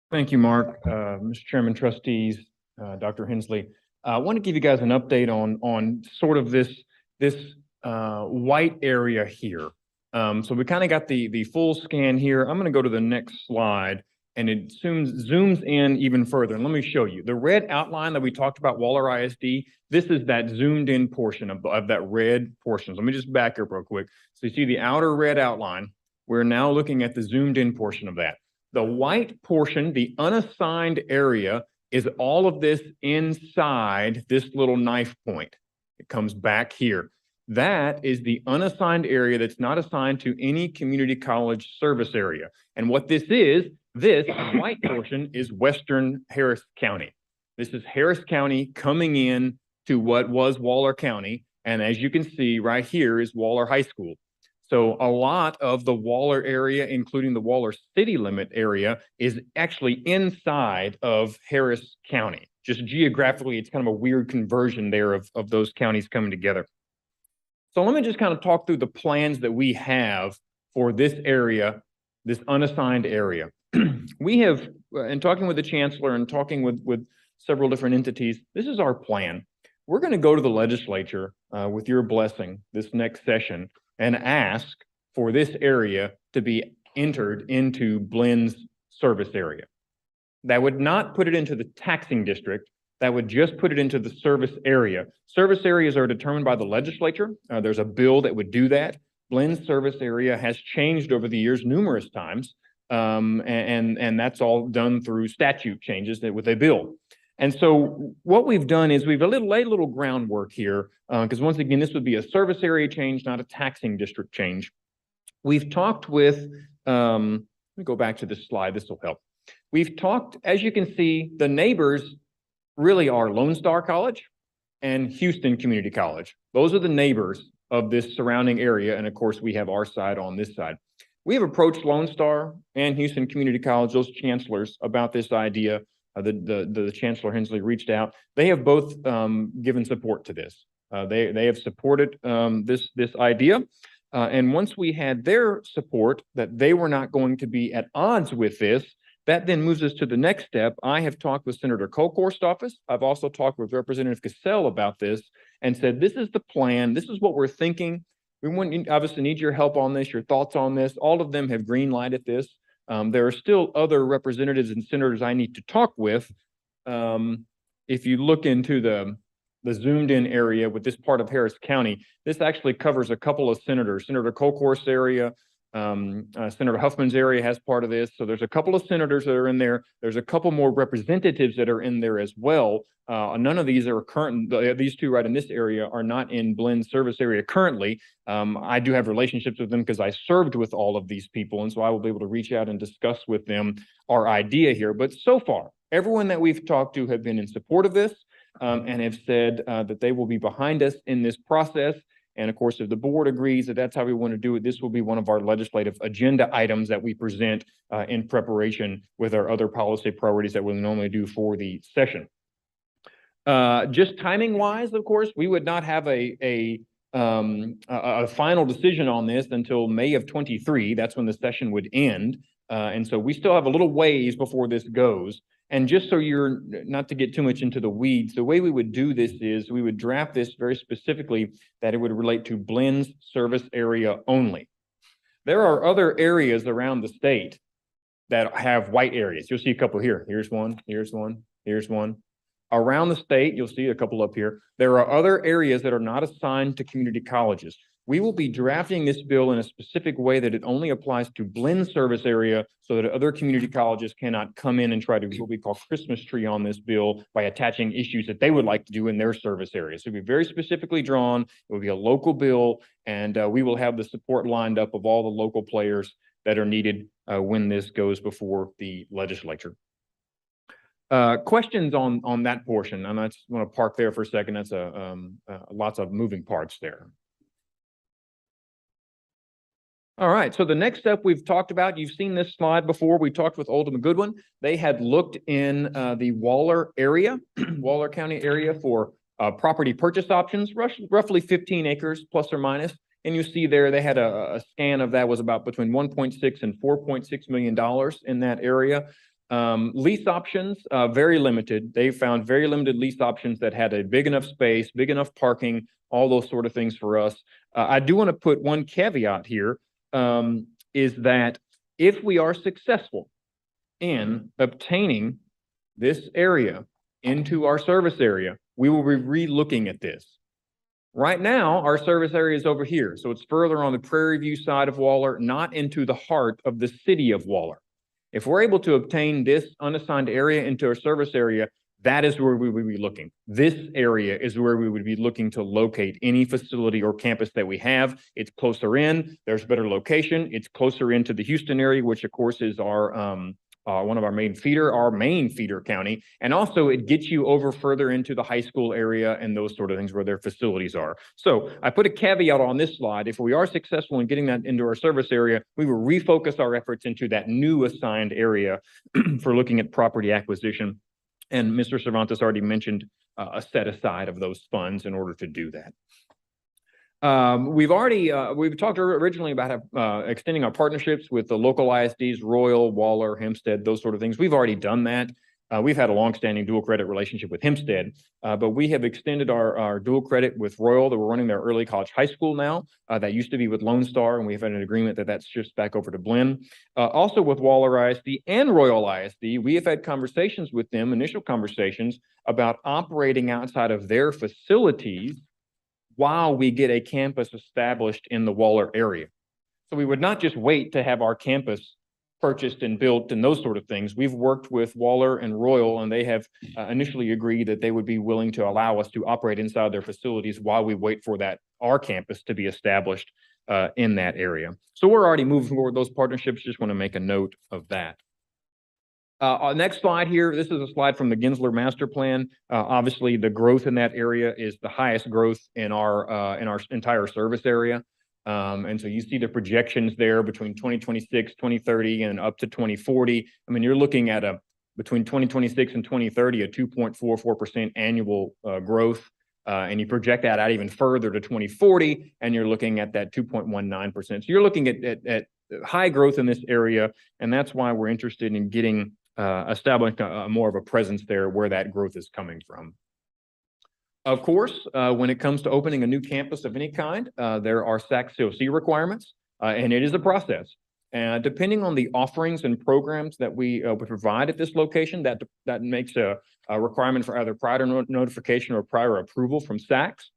Thank you, Mark. Mr. Chairman, trustees, Dr. Hensley. I want to give you guys an update on sort of this white area here. So we kind of got the full scan here. I'm going to go to the next slide, and it zooms in even further. And let me show you. The red outline that we talked about, Waller ISD, this is that zoomed in portion of that red portion. So let me just back up real quick. So you see the outer red outline. We're now looking at the zoomed in portion of that. The white portion, the unassigned area, is all of this inside this little knife point. It comes back here. That is the unassigned area that's not assigned to any community college service area. And what this white portion is Western Harris County. This is Harris County coming in to what was Waller County. And as you can see right here is Waller High School. So a lot of the Waller area, including the Waller city limit area, is actually inside of Harris County. Just geographically, it's kind of a weird conversion there of those counties coming together. So let me just kind of talk through the plans that we have for this area, this unassigned area. We have, in talking with the chancellor and talking with several different entities, this is our plan. We're going to go to the legislature with your blessing this next session and ask for this area to be entered into Blinn's service area. That would not put it into the taxing district. That would just put it into the service area. Service areas are determined by the legislature. There's a bill that would do that. Blinn's service area has changed over the years numerous times, and that's all done through statute changes with a bill. And so what we've done is we've laid a little groundwork here, because once again, this would be a service area change, not a taxing district change. We've talked with, let me go back to this slide, this will help. We've talked, as you can see, the neighbors really are Lone Star College and Houston Community College. Those are the neighbors of this surrounding area. And of course, we have our side on this side. We have approached Lone Star and Houston Community College, those chancellors, about this idea. The Chancellor Hensley reached out. They have both given support to this. They have supported this idea. And once we had their support that they were not going to be at odds with this, that then moves us to the next step. I have talked with Senator Colhorst's office. I've also talked with Representative Cassell about this and said, this is the plan. This is what we're thinking. We obviously need your help on this, your thoughts on this. All of them have green-lighted this. There are still other representatives and senators I need to talk with. If you look into the zoomed in area with this part of Harris County, this actually covers a couple of senators. Senator Colhorst's area, Senator Huffman's area has part of this. So there's a couple of senators that are in there. There's a couple more representatives that are in there as well. None of these are current. These two right in this area are not in Blinn's service area currently. I do have relationships with them because I served with all of these people. And so I will be able to reach out and discuss with them our idea here. But so far, everyone that we've talked to have been in support of this and have said that they will be behind us in this process. And of course, if the board agrees that that's how we want to do it, this will be one of our legislative agenda items that we present in preparation with our other policy priorities that we normally do for the session. Just timing wise, of course, we would not have a final decision on this until May of 23. That's when the session would end. And so we still have a little ways before this goes. And just so you're not to get too much into the weeds, the way we would do this is we would draft this very specifically that it would relate to Blinn's service area only. There are other areas around the state that have white areas. You'll see a couple here. Here's one, here's one, here's one. Around the state, you'll see a couple up here. There are other areas that are not assigned to community colleges. We will be drafting this bill in a specific way that it only applies to Blinn service area so that other community colleges cannot come in and try to do what we call Christmas tree on this bill by attaching issues that they would like to do in their service area. So it'll be very specifically drawn. It will be a local bill, and we will have the support lined up of all the local players that are needed when this goes before the legislature. Questions on that portion? And I just want to park there for a second. That's lots of moving parts there. All right, so the next step we've talked about, you've seen this slide before. We talked with Oldham and Goodwin. They had looked in the Waller area, Waller County area for property purchase options, roughly 15 acres plus or minus. And you see there, they had a scan of that was about between $1.6 and $4.6 million in that area. Lease options, very limited. They found very limited lease options that had a big enough space, big enough parking, all those sort of things for us. I do want to put one caveat here. Is that if we are successful in obtaining this area into our service area, we will be re-looking at this. Right now, our service area is over here. So it's further on the Prairie View side of Waller, not into the heart of the city of Waller. If we're able to obtain this unassigned area into our service area, that is where we would be looking. This area is where we would be looking to locate any facility or campus that we have. It's closer in, there's better location. It's closer into the Houston area, which of course is our one of our main feeder county. And also it gets you over further into the high school area and those sort of things where their facilities are. So I put a caveat on this slide. If we are successful in getting that into our service area, we will refocus our efforts into that new assigned area for looking at property acquisition. And Mr. Cervantes already mentioned a set aside of those funds in order to do that. We've talked originally about extending our partnerships with the local ISDs, Royal, Waller, Hempstead, those sort of things. We've already done that. We've had a longstanding dual credit relationship with Hempstead, but we have extended our dual credit with Royal. That we're running their early college high school now. That used to be with Lone Star, and we've had an agreement that that's just back over to Blinn. Also with Waller ISD and Royal ISD, we have had conversations with them, initial conversations about operating outside of their facilities while we get a campus established in the Waller area. So we would not just wait to have our campus purchased and built and those sort of things. We've worked with Waller and Royal, and they have initially agreed that they would be willing to allow us to operate inside their facilities while we wait for our campus to be established in that area. So we're already moving forward those partnerships. Just want to make a note of that. Next slide here. This is a slide from the Gensler Master Plan. Obviously, the growth in that area is the highest growth in our entire service area. And so you see the projections there between 2026, 2030, and up to 2040. I mean, you're looking at between 2026 and 2030, a 2.44% annual growth. And you project that out even further to 2040, and you're looking at that 2.19%. So you're looking at high growth in this area, and that's why we're interested in getting establishing more of a presence there where that growth is coming from. Of course, when it comes to opening a new campus of any kind, there are SAC COC requirements, and it is a process. And depending on the offerings and programs that we would provide at this location, that makes a requirement for either prior notification or prior approval from SACs.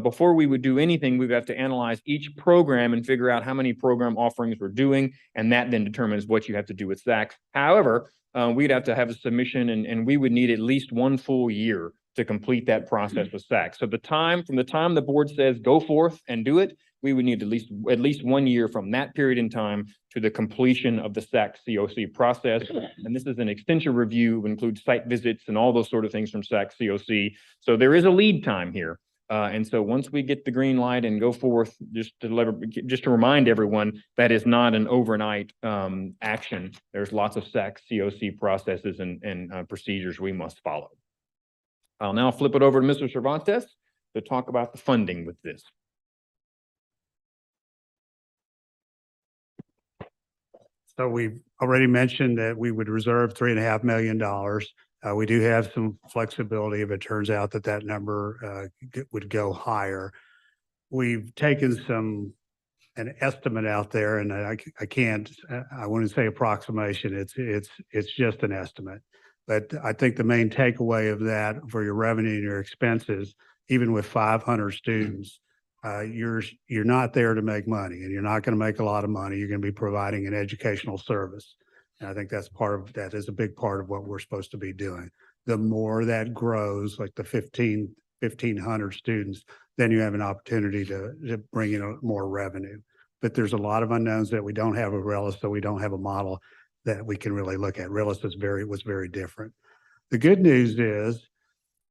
Before we would do anything, we would have to analyze each program and figure out how many program offerings we're doing, and that then determines what you have to do with SACs. However, we'd have to have a submission, and we would need at least 1 full year to complete that process with SAC. So from the time the board says go forth and do it, we would need at least 1 year from that period in time to the completion of the SAC COC process. And this is an extension review, includes site visits and all those sort of things from SAC COC. So there is a lead time here. And so once we get the green light and go forth, just to remind everyone, that is not an overnight action. There's lots of COC processes and procedures we must follow. I'll now flip it over to Mr. Cervantes to talk about the funding with this. So we've already mentioned that we would reserve $3.5 million. We do have some flexibility if it turns out that that number would go higher. We've taken an estimate out there, and I wouldn't say approximation. It's just an estimate. But I think the main takeaway of that for your revenue and your expenses, even with 500 students, you're not there to make money, and you're not going to make a lot of money. You're going to be providing an educational service. And I think that is a big part of what we're supposed to be doing. The more that grows, like the 1,500 students, then you have an opportunity to bring in more revenue. But there's a lot of unknowns that we don't have with RELIS, so we don't have a model that we can really look at. RELIS was very different. The good news is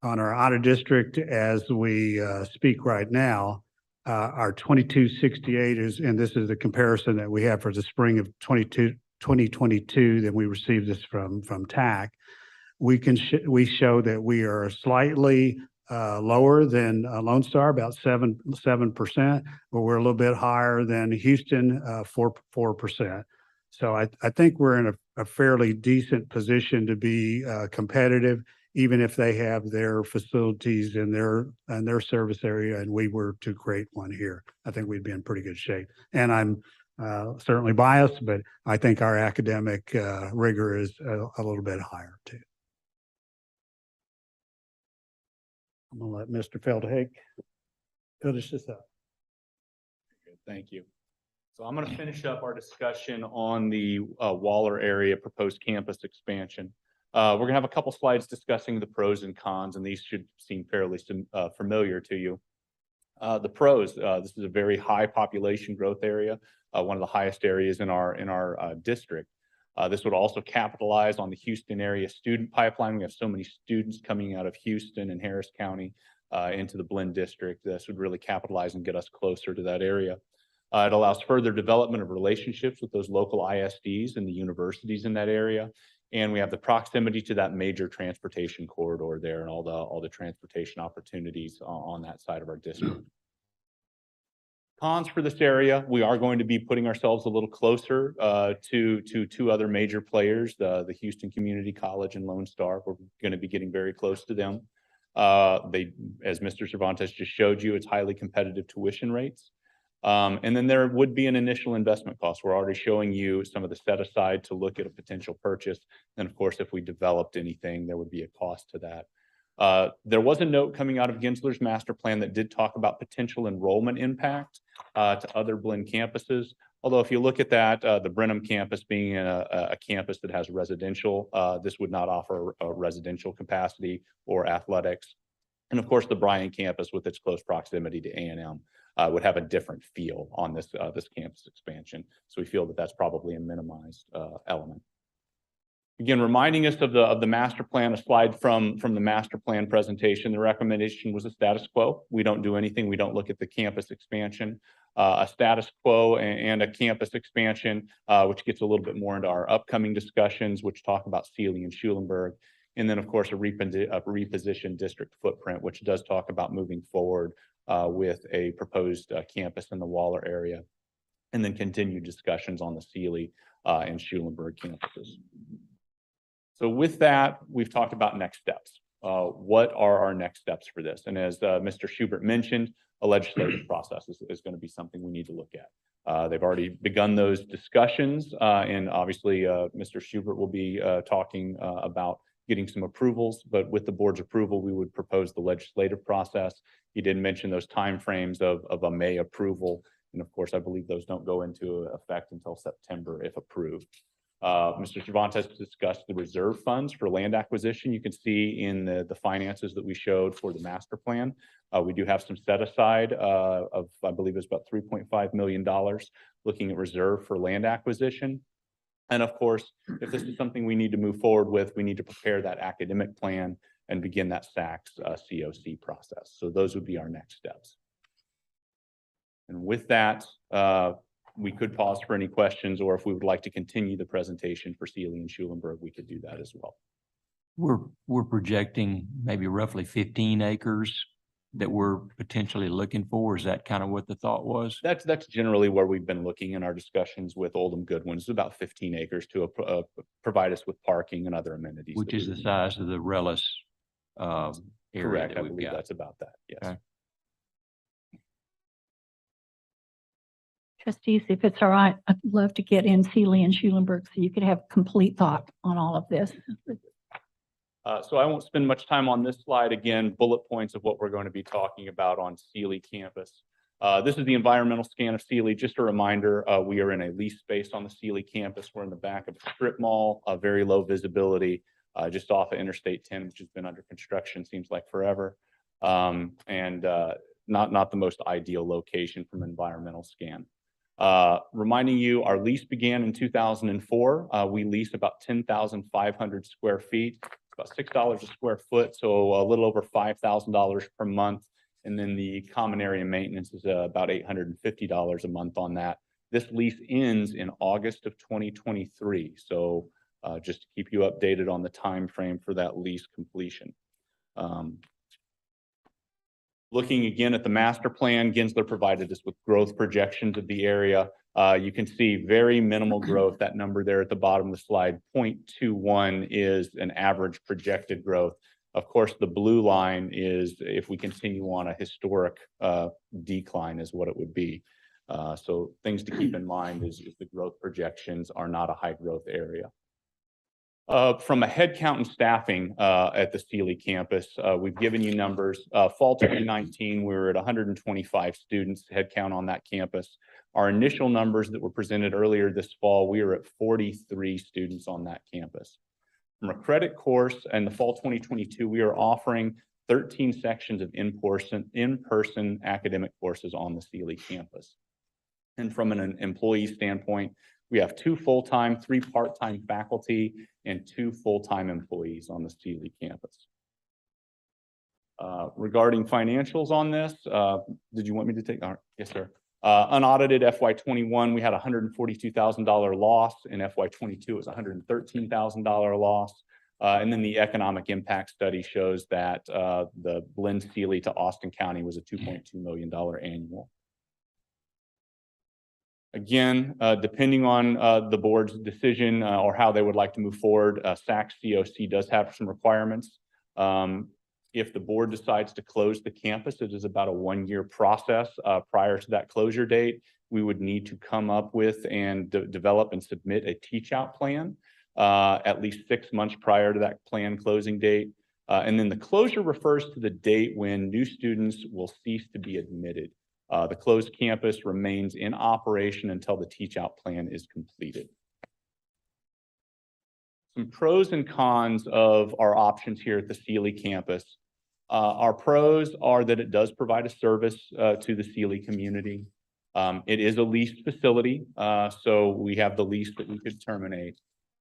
on our out of district, as we speak right now, our 2268 is, and this is the comparison that we have for the spring of 2022 that we received this from TAC. We show that we are slightly lower than Lone Star, about 7%, but we're a little bit higher than Houston, 4%. So I think we're in a fairly decent position to be competitive, even if they have their facilities in their service area and we were to create one here. I think we'd be in pretty good shape. And I'm certainly biased, but I think our academic rigor is a little bit higher too. I'm gonna let Mr. Feldhake finish this up. Good, thank you. So I'm going to finish up our discussion on the Waller area proposed campus expansion. We're going to have a couple slides discussing the pros and cons, and these should seem fairly familiar to you. The pros, this is a very high population growth area, one of the highest areas in our district. This would also capitalize on the Houston area student pipeline. We have so many students coming out of Houston and Harris County into the Blinn district. This would really capitalize and get us closer to that area. It allows further development of relationships with those local ISDs and the universities in that area. And we have the proximity to that major transportation corridor there and all the transportation opportunities on that side of our district. Cons for this area, we are going to be putting ourselves a little closer to two other major players, the Houston Community College and Lone Star. We're going to be getting very close to them. As Mr. Cervantes just showed you, it's highly competitive tuition rates. And then there would be an initial investment cost. We're already showing you some of the set aside to look at a potential purchase. And of course, if we developed anything, there would be a cost to that. There was a note coming out of Gensler's master plan that did talk about potential enrollment impact to other Blinn campuses. Although if you look at that, the Brenham campus being a campus that has residential, this would not offer a residential capacity or athletics. And of course, the Bryan campus with its close proximity to A&M would have a different feel on this campus expansion. So we feel that that's probably a minimized element. Again, reminding us of the master plan, a slide from the master plan presentation. The recommendation was a status quo. We don't do anything. We don't look at the campus expansion. A status quo and a campus expansion, which gets a little bit more into our upcoming discussions, which talk about Steely and Schulenburg. And then, of course, a repositioned district footprint, which does talk about moving forward with a proposed campus in the Waller area, and then continued discussions on the Steely and Schulenburg campuses. So with that, we've talked about next steps. What are our next steps for this? And as Mr. Schubert mentioned, a legislative process is going to be something we need to look at. They've already begun those discussions, and obviously Mr. Schubert will be talking about getting some approvals, but with the board's approval, we would propose the legislative process. He did mention those timeframes of a May approval. And of course, I believe those don't go into effect until September if approved. Mr. Cervantes discussed the reserve funds for land acquisition. You can see in the finances that we showed for the master plan. We do have some set aside of, I believe it's about $3.5 million looking at reserve for land acquisition. And of course, if this is something we need to move forward with, we need to prepare that academic plan and begin that SACS COC process. So those would be our next steps. And with that, we could pause for any questions, or if we would like to continue the presentation for Steely and Schulenburg, we could do that as well. We're projecting maybe roughly 15 acres that we're potentially looking for. Is that kind of what the thought was? That's generally where we've been looking in our discussions with Oldham Goodwin. It's about 15 acres to provide us with parking and other amenities. Which that is we the would size of the Relish area Correct. that I we've believe got. that's about that. Yes. Okay. Trustees, if it's all right, I'd love to get in Steely and Schulenburg so you could have complete thought on all of this. So I won't spend much time on this slide. Again, bullet points of what we're going to be talking about on Steely campus. This is the environmental scan of Steely. Just a reminder, we are in a lease space on the Steely campus. We're in the back of a strip mall, very low visibility, just off of Interstate 10, which has been under construction, seems like forever. Not the most ideal location from environmental scan. Reminding you, our lease began in 2004. We lease about 10,500 square feet, about $6 a square foot, so a little over $5,000 per month. And then the common area maintenance is about $850 a month on that. This lease ends in August of 2023. So just to keep you updated on the time frame for that lease completion. Looking again at the master plan, Gensler provided us with growth projections of the area. You can see very minimal growth. That number there at the bottom of the slide, 0.21, is an average projected growth. Of course, the blue line is if we continue on a historic decline is what it would be. So things to keep in mind is the growth projections are not a high growth area. From a headcount and staffing at the Steely campus, we've given you numbers. Fall 2019, we were at 125 students headcount on that campus. Our initial numbers that were presented earlier this fall, we were at 43 students on that campus. From a credit course in the fall 2022, we are offering 13 sections of in-person academic courses on the Steely campus. And from an employee standpoint, we have 2 full-time, 3 part-time faculty, and 2 full-time employees on the Steely campus. Regarding financials on this, did you want me to take? Yes, sir. Unaudited FY21, we had a $142,000 loss. In FY22, it was a $113,000 loss. And then the economic impact study shows that the Blinn Steely to Austin County was a $2.2 million annual. Again, depending on the board's decision or how they would like to move forward, SACS COC does have some requirements. If the board decides to close the campus, it is about a 1-year process. Prior to that closure date, we would need to come up with and develop and submit a teach-out plan at least 6 months prior to that plan closing date. And then the closure refers to the date when new students will cease to be admitted. The closed campus remains in operation until the teach-out plan is completed. Some pros and cons of our options here at the Steely campus. Our pros are that it does provide a service to the Steely community. It is a leased facility, so we have the lease that we could terminate.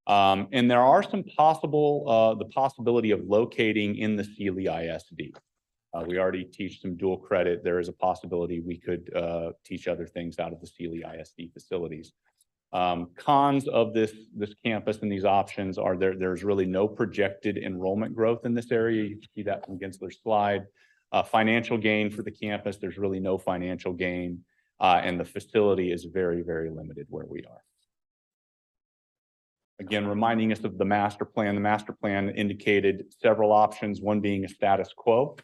And there are some the possibility of locating in the Steely ISD. We already teach some dual credit. There is a possibility we could teach other things out of the Steely ISD facilities. Cons of this campus and these options are there's really no projected enrollment growth in this area. You can see that from Gensler's slide. Financial gain for the campus, there's really no financial gain. And the facility is very, very limited where we are. Again, reminding us of the master plan. The master plan indicated several options, one being a status quo.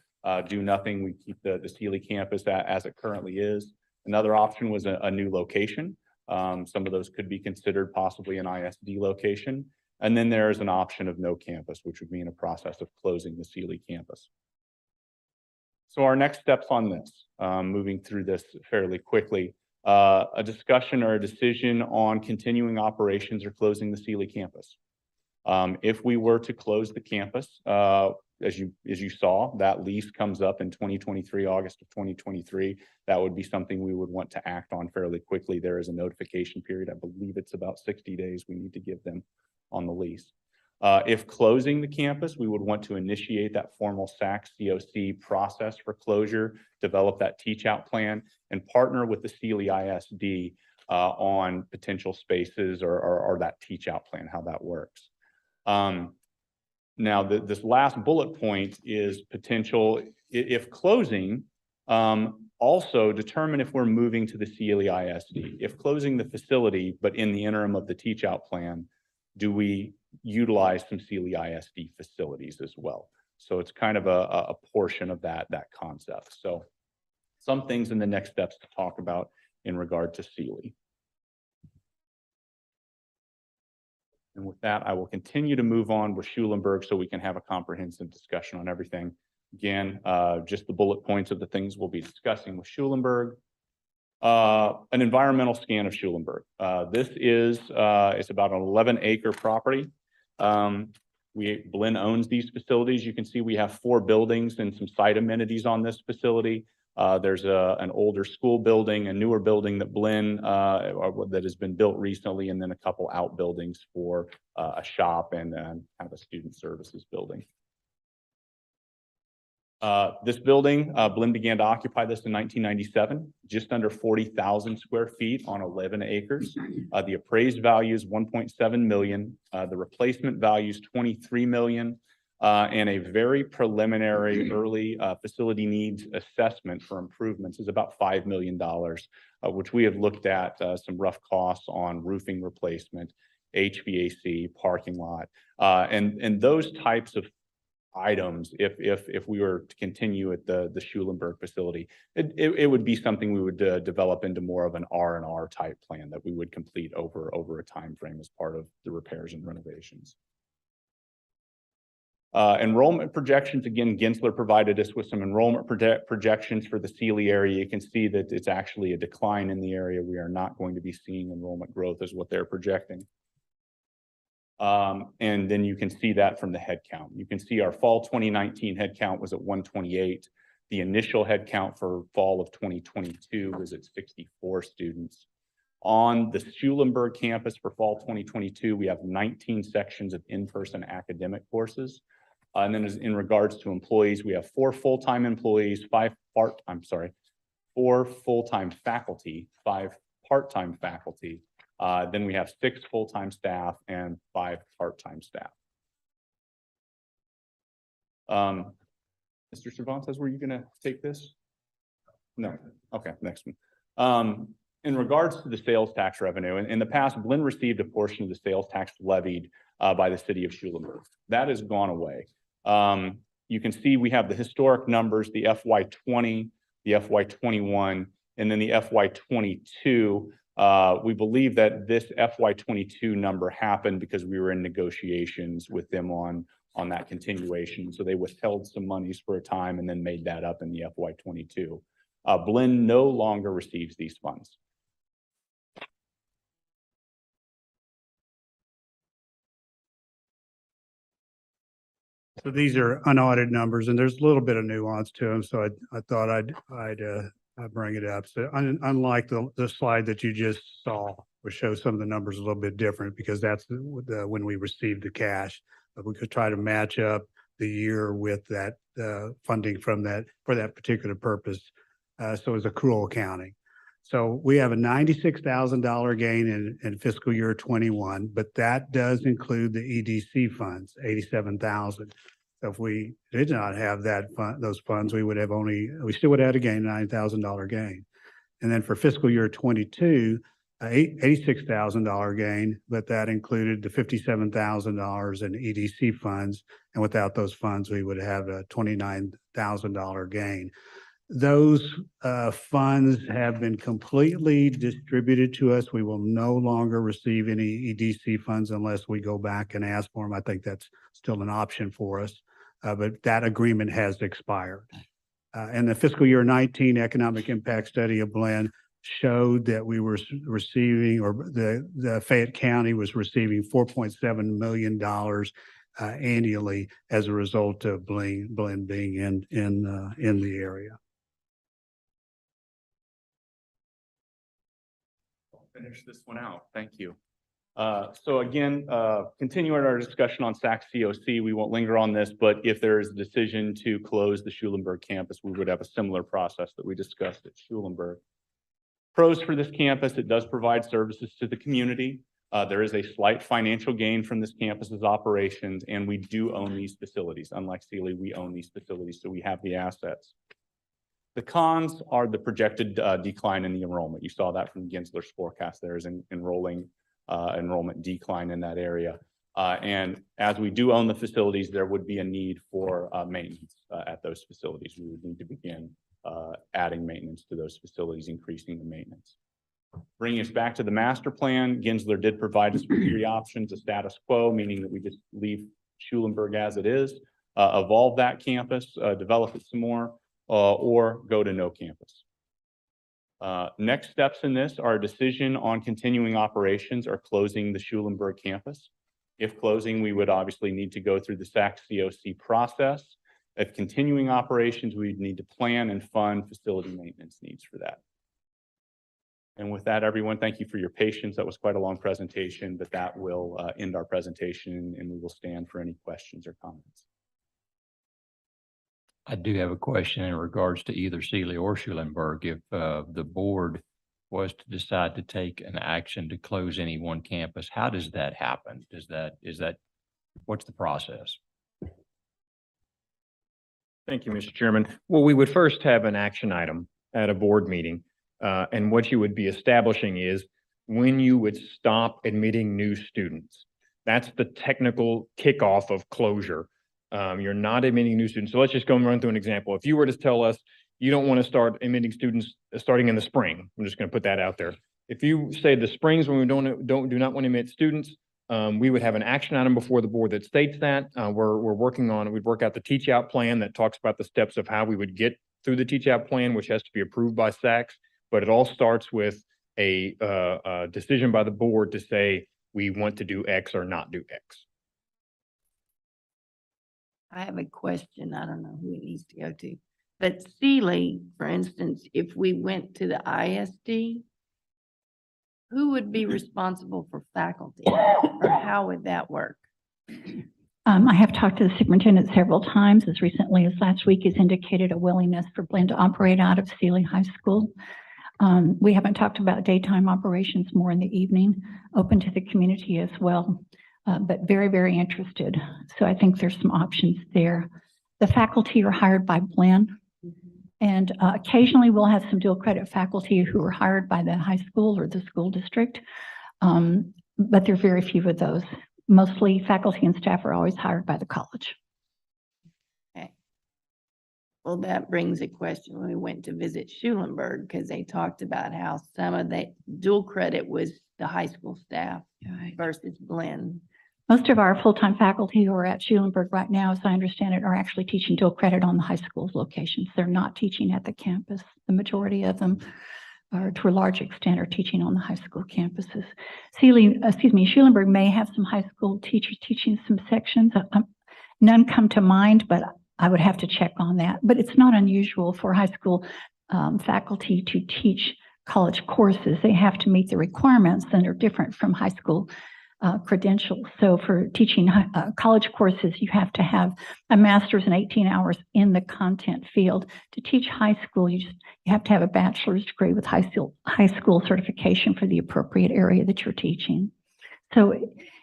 Do nothing, we keep the Steely campus as it currently is. Another option was a new location. Some of those could be considered possibly an ISD location. And then there is an option of no campus, which would mean a process of closing the Steely campus. So our next steps on this, moving through this fairly quickly, a discussion or a decision on continuing operations or closing the Steely campus. If we were to close the campus, as you saw, that lease comes up in 2023, August of 2023. That would be something we would want to act on fairly quickly. There is a notification period. I believe it's about 60 days we need to give them on the lease. If closing the campus, we would want to initiate that formal SAC COC process for closure, develop that teach out plan, and partner with the Steely ISD on potential spaces or that teach out plan, how that works. Now, this last bullet point is potential, if closing, also determine if we're moving to the Steely ISD. If closing the facility, but in the interim of the teach out plan, do we utilize some Steely ISD facilities as well? So it's kind of a portion of that concept. So some things in the next steps to talk about in regard to Steely. And with that, I will continue to move on with Schulenburg so we can have a comprehensive discussion on everything. Again, just the bullet points of the things we'll be discussing with Schulenburg. An environmental scan of Schulenburg. This is, it's about an 11-acre property. Blinn owns these facilities. You can see we have 4 buildings and some site amenities on this facility. There's an older school building, a newer building that Blinn, that has been built recently, and then a couple outbuildings for a shop and kind of a student services building. This building, Blinn began to occupy this in 1997, just under 40,000 square feet on 11 acres. The appraised value is 1.7 million. The replacement value is 23 million. And a very preliminary early facility needs assessment for improvements is about $5 million, which we have looked at some rough costs on roofing replacement, HVAC, parking lot, and those types of items. If we were to continue at the Schulenburg facility, it would be something we would develop into more of an R&R type plan that we would complete over a time frame as part of the repairs and renovations. Enrollment projections, again, Gensler provided us with some enrollment projections for the Steely area. You can see that it's actually a decline in the area. We are not going to be seeing enrollment growth as what they're projecting. And then you can see that from the head count. You can see our fall 2019 head count was at 128. The initial head count for fall of 2022 was at 64 students. On the Schulenburg campus for fall 2022, we have 19 sections of in-person academic courses. And then in regards to employees, we have 4 full-time employees, 4 full-time faculty, 5 part-time faculty. Then we have 6 full-time staff and 5 part-time staff. Mr. Cervantes, were you going to take this? No. Okay, next one. In regards to the sales tax revenue, in the past, Blinn received a portion of the sales tax levied by the city of Schulenburg. That has gone away. You can see we have the historic numbers, the FY20, the FY21, and then the FY22. We believe that this FY22 number happened because we were in negotiations with them on that continuation. So they withheld some monies for a time and then made that up in the FY22. Blinn no longer receives these funds. So these are unaudited numbers, and there's a little bit of nuance to them. So I thought I'd bring it up. So unlike the slide that you just saw, which shows some of the numbers a little bit different because that's when we received the cash, but we could try to match up the year with that funding from that for that particular purpose. So it's accrual accounting. So we have a $96,000 gain in fiscal year 21, but that does include the EDC funds, $87,000. So if we did not have those funds, we still would have had a gain, $9,000 gain. And then for fiscal year 22, $86,000 gain, but that included the $57,000 in EDC funds. And without those funds, we would have a $29,000 gain. Those funds have been completely distributed to us. We will no longer receive any EDC funds unless we go back and ask for them. I think that's still an option for us, but that agreement has expired. And the fiscal year 19 economic impact study of Blinn showed that we were receiving, or the Fayette County was receiving $4.7 million annually as a result of Blinn being in the area. Finish this one out. Thank you. So again, continuing our discussion on SAC COC, we won't linger on this, but if there is a decision to close the Schulenburg campus, we would have a similar process that we discussed at Schulenburg. Pros for this campus, it does provide services to the community. There is a slight financial gain from this campus's operations, and we do own these facilities. Unlike Steely, we own these facilities, so we have the assets. The cons are the projected decline in the enrollment. You saw that from Gensler's forecast. There is an enrollment decline in that area. And as we do own the facilities, there would be a need for maintenance at those facilities. We would need to begin adding maintenance to those facilities, increasing the maintenance. Bringing us back to the master plan, Gensler did provide us with 3 options: a status quo, meaning that we just leave Schulenburg as it is, evolve that campus, develop it some more, or go to no campus. Next steps in this are a decision on continuing operations or closing the Schulenburg campus. If closing, we would obviously need to go through the SAC COC process. If continuing operations, we'd need to plan and fund facility maintenance needs for that. And with that, everyone, thank you for your patience. That was quite a long presentation, but that will end our presentation, and we will stand for any questions or comments. I do have a question in regards to either Steely or Schulenburg. If the board was to decide to take an action to close any one campus, how does that happen? What's the process? Thank you, Mr. Chairman. Well, we would first have an action item at a board meeting. And what you would be establishing is when you would stop admitting new students. That's the technical kickoff of closure. You're not admitting new students. So let's just go and run through an example. If you were to tell us you don't want to start admitting students starting in the spring, I'm just going to put that out there. If you say the springs when we do not want to admit students, we would have an action item before the board that states that. We're working on it. We'd work out the teach out plan that talks about the steps of how we would get through the teach out plan, which has to be approved by SACS. But it all starts with a decision by the board to say we want to do X or not do X. I have a question. I don't know who it needs to go to. But Steely, for instance, if we went to the ISD, who would be responsible for faculty? Or how would that work? I have talked to the superintendent several times. As recently as last week, he's indicated a willingness for Blinn to operate out of Steely High School. We haven't talked about daytime operations, more in the evening, open to the community as well, but very, very interested. So I think there's some options there. The faculty are hired by Blinn, and occasionally we'll have some dual credit faculty who are hired by the high school or the school district, but there are very few of those. Mostly faculty and staff are always hired by the college. Well, that brings a question when we went to visit Schulenburg, because they talked about how some of the dual credit was the high school staff versus Blinn. Most of our full-time faculty who are at Schulenburg right now, as I understand it, are actually teaching dual credit on the high school's locations. They're not teaching at the campus. The majority of them are, to a large extent, are teaching on the high school campuses. Schulenburg may have some high school teachers teaching some sections. None come to mind, but I would have to check on that. But it's not unusual for high school faculty to teach college courses. They have to meet the requirements that are different from high school credentials. So for teaching college courses, you have to have a master's and 18 hours in the content field. To teach high school, you have to have a bachelor's degree with high school certification for the appropriate area that you're teaching. So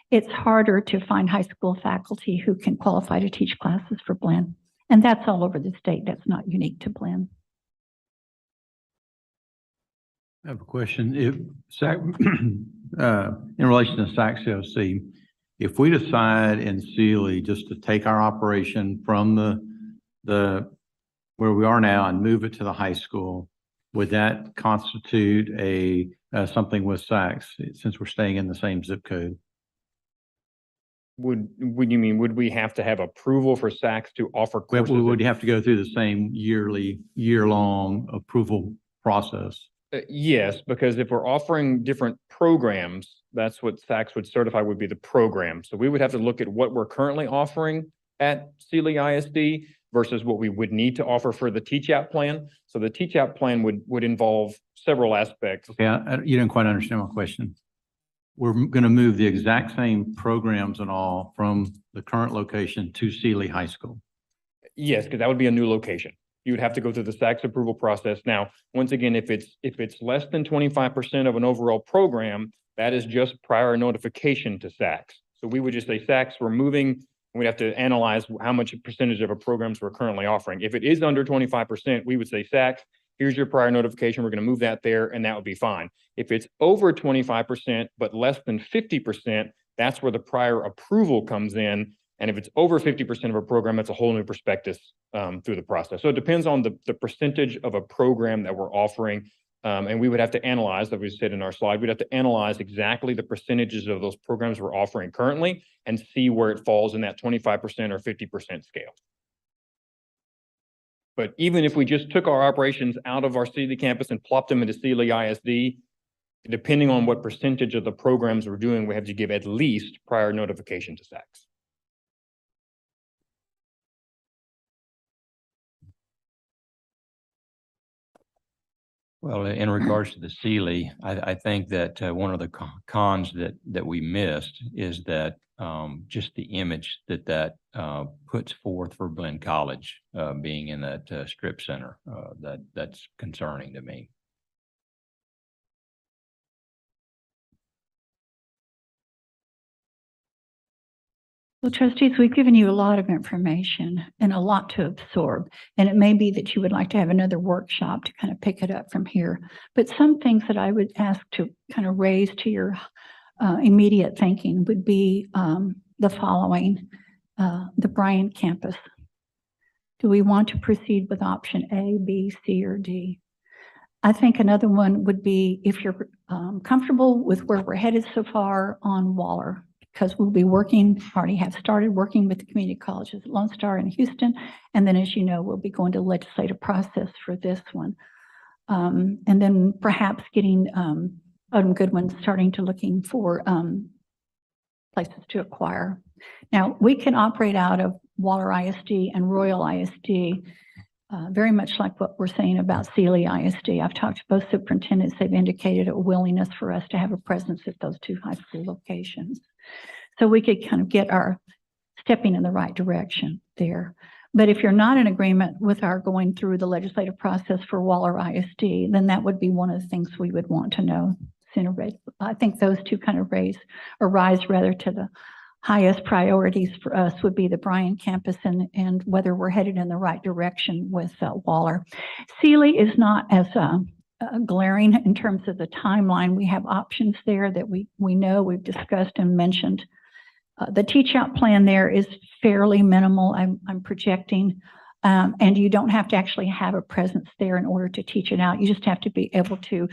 it's harder to find high school faculty who can qualify to teach classes for Blinn. And that's all over the state. That's not unique to Blinn. I have a question. If SAC, in relation to SAC COC, if we decide in Steely just to take our operation from the where we are now and move it to the high school, would that constitute a something with SACS since we're staying in the same zip code? Would you mean, would we have to have approval for SACS to offer courses? We would have to go through the same year-long approval process. Yes, because if we're offering different programs, that's what SACS would certify would be the program. So we would have to look at what we're currently offering at Steely ISD versus what we would need to offer for the teach-out plan. So the teach-out plan would involve several aspects. Yeah, you didn't quite understand my question. we're going to move the exact same programs and all from the current location to Steely High School. Yes, because that would be a new location. You would have to go through the SACS approval process. Now, once again, if it's less than 25% of an overall program, that is just prior notification to SACS. So we would just say, SACS, we're moving, and we'd have to analyze how much percentage of our programs we're currently offering. If it is under 25%, we would say, SACS, here's your prior notification. We're going to move that there, and that would be fine. If it's over 25%, but less than 50%, that's where the prior approval comes in. And if it's over 50% of a program, it's a whole new prospectus through the process. So it depends on the percentage of a program that we're offering. And we would have to analyze, as we said in our slide, we'd have to analyze exactly the percentages of those programs we're offering currently and see where it falls in that 25% or 50% scale. But even if we just took our operations out of our Steely campus and plopped them into Steely ISD, depending on what percentage of the programs we're doing, we have to give at least prior notification to SACS. Well, in regards to the Steely, I think that one of the cons that we missed is that just the image that puts forth for Blinn College being in that strip center, that's concerning to me. Well, trustees, we've given you a lot of information and a lot to absorb. And it may be that you would like to have another workshop to kind of pick it up from here. But some things that I would ask to kind of raise to your immediate thinking would be the following, the Bryan Campus. Do we want to proceed with option A, B, C, or D? I think another one would be if you're comfortable with where we're headed so far on Waller, because we'll be already have started working with the community colleges at Lone Star and Houston. And then, as you know, we'll be going to legislative process for this one. And then perhaps getting Odom Goodwin starting to looking for places to acquire. Now, we can operate out of Waller ISD and Royal ISD, very much like what we're saying about Steely ISD. I've talked to both superintendents. They've indicated a willingness for us to have a presence at those two high school locations. So we could kind of get our stepping in the right direction there. But if you're not in agreement with our going through the legislative process for Waller ISD, then that would be one of the things we would want to know sooner. I think those two kind of rise rather to the highest priorities for us would be the Bryan Campus and whether we're headed in the right direction with Waller. Steely is not as glaring in terms of the timeline. We have options there that we know we've discussed and mentioned. The teach-out plan there is fairly minimal, I'm projecting, and you don't have to actually have a presence there in order to teach it out. You just have to be able to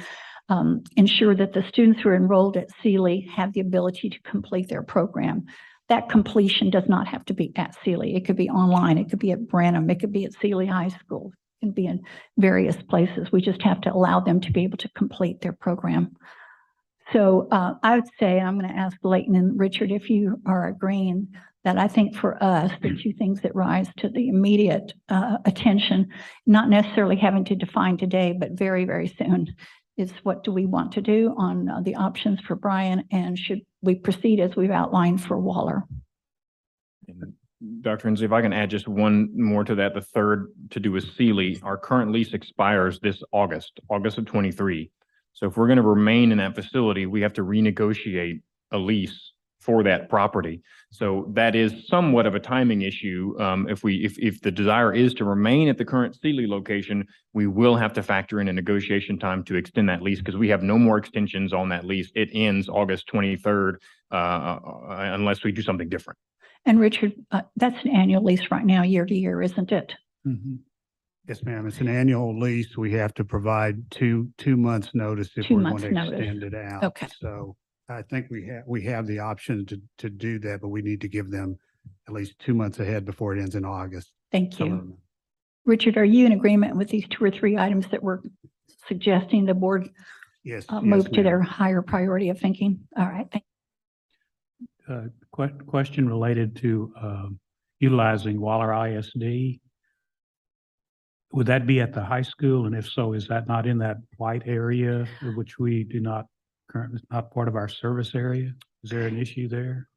ensure that the students who are enrolled at Steely have the ability to complete their program. That completion does not have to be at Steely. It could be online, it could be at Brenham, it could be at Steely High School, it can be in various places. We just have to allow them to be able to complete their program. So I would say, I'm going to ask Leighton and Richard if you are agreeing that I think for us, the two things that rise to the immediate attention, not necessarily having to define today, but very, very soon, is what do we want to do on the options for Bryan, and should we proceed as we've outlined for Waller? Dr. Hensley, if I can add just one more to that, the third to do with Steely, our current lease expires this August of 23. So if we're going to remain in that facility, we have to renegotiate a lease for that property. So that is somewhat of a timing issue. If the desire is to remain at the current Steely location, we will have to factor in a negotiation time to extend that lease because we have no more extensions on that lease. It ends August 23rd unless we do something different. And Richard, that's an annual lease right now, year to year, isn't it? Mm-hmm. Yes, ma'am. It's an annual lease. We have to provide two months notice if we're going to extend it out. Okay. So I think we have the option to do that, but we need to give them at least 2 months ahead before it ends in August. Thank you. Richard, are you in agreement with these 2 or 3 items that we're suggesting the board move to their higher priority of thinking? All right. Thank you. Question related to utilizing Waller ISD. Would that be at the high school? And if so, is that not in that white area, which we do not currently not part of our service area? Is there an issue there?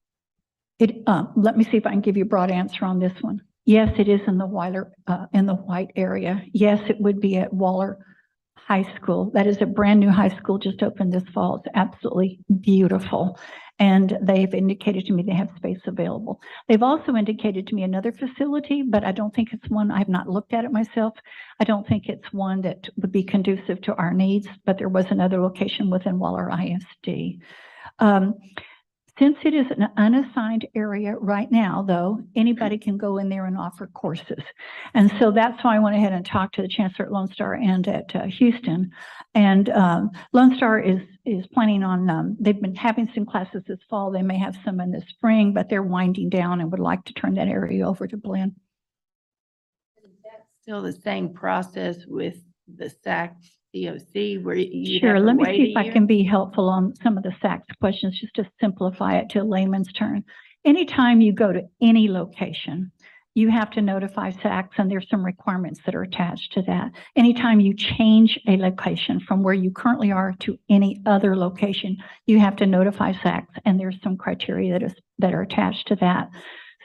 Let me see if I can give you a broad answer on this one. Yes, it is in the white area. Yes, it would be at Waller High School. That is a brand new high school, just opened this fall. It's absolutely beautiful. And they've indicated to me they have space available. They've also indicated to me another facility, but I don't think it's one, I have not looked at it myself. I don't think it's one that would be conducive to our needs, but there was another location within Waller ISD. Since it is an unassigned area right now, though, anybody can go in there and offer courses. And so that's why I went ahead and talked to the chancellor at Lone Star and at Houston. And Lone Star is planning on, they've been having some classes this fall. They may have some in the spring, but they're winding down and would like to turn that area over to Blinn. Is that still the same process with the SAC DOC where you Sure, have to let me wait see a if I year? can be helpful on some of the SACS questions, just to simplify it to a layman's term. Anytime you go to any location, you have to notify SACS, and there's some requirements that are attached to that. Anytime you change a location from where you currently are to any other location, you have to notify SACS, and there's some criteria that are attached to that.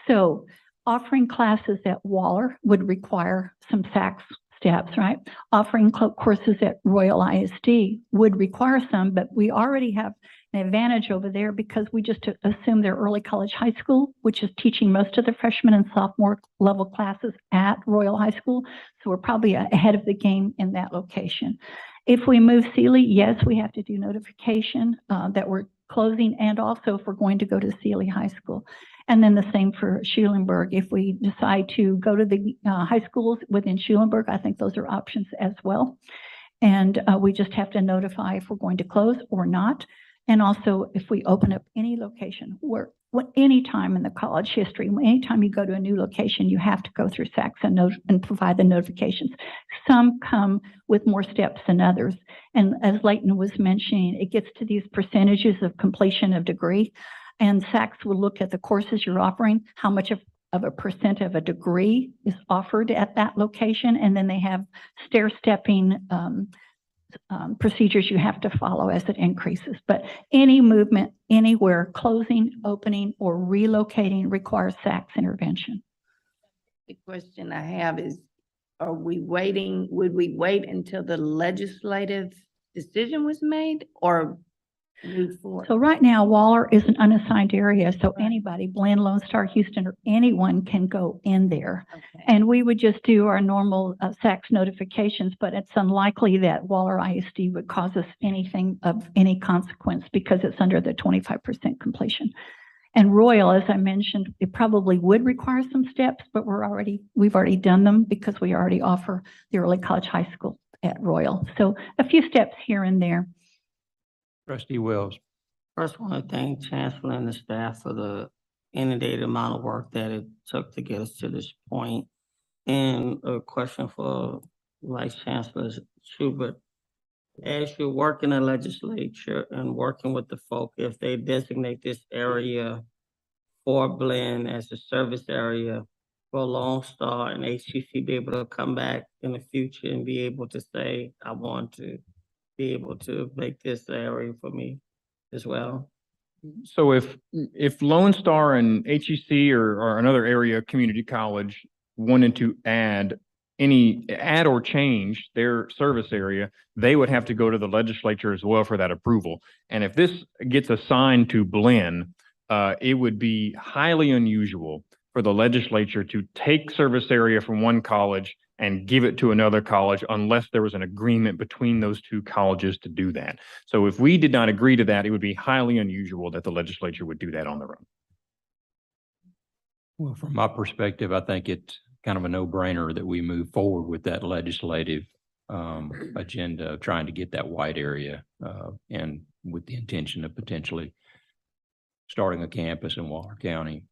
So offering classes at Waller would require some SACS steps, right? Offering courses at Royal ISD would require some, but we already have an advantage over there because we just assume they're early college high school, which is teaching most of the freshman and sophomore level classes at Royal High School. So we're probably ahead of the game in that location. If we move Steely, yes, we have to do notification that we're closing, and also if we're going to go to Steely High School. And then the same for Schulenburg. If we decide to go to the high schools within Schulenburg, I think those are options as well. And we just have to notify if we're going to close or not. And also if we open up any location, any time in the college history, anytime you go to a new location, you have to go through SACS and provide the notifications. Some come with more steps than others. And as Leighton was mentioning, it gets to these percentages of completion of degree. And SACS will look at the courses you're offering, how much of a percent of a degree is offered at that location. And then they have stair-stepping procedures you have to follow as it increases. But any movement anywhere, closing, opening, or relocating requires SACS intervention. The question I have is, would we wait until the legislative decision was made or move forward? So right now, Waller is an unassigned area, so anybody, Blinn, Lone Star, Houston, or anyone can go in there. Okay. And we would just do our normal SACS notifications, but it's unlikely that Waller ISD would cause us anything of any consequence because it's under the 25% completion. And Royal, as I mentioned, it probably would require some steps, but we've already done them because we already offer the early college high school at Royal. So a few steps here and there. Trustee Wells. First, I want to thank Chancellor and the staff for the inundated amount of work that it took to get us to this point. And a question for Vice Chancellor Schubert. As you work in the legislature and working with the folk, if they designate this area for Blinn as a service area for Lone Star and HCC be able to come back in the future and be able to say, I want to be able to make this area for me as well? So if Lone Star and HEC or another area community college wanted to add or change their service area, they would have to go to the legislature as well for that approval. And if this gets assigned to Blinn, it would be highly unusual for the legislature to take service area from one college and give it to another college unless there was an agreement between those two colleges to do that. So if we did not agree to that, it would be highly unusual that the legislature would do that on their own. Well, from my perspective, I think it's kind of a no-brainer that we move forward with that legislative agenda of trying to get that white area and with the intention of potentially starting a campus in Waller County.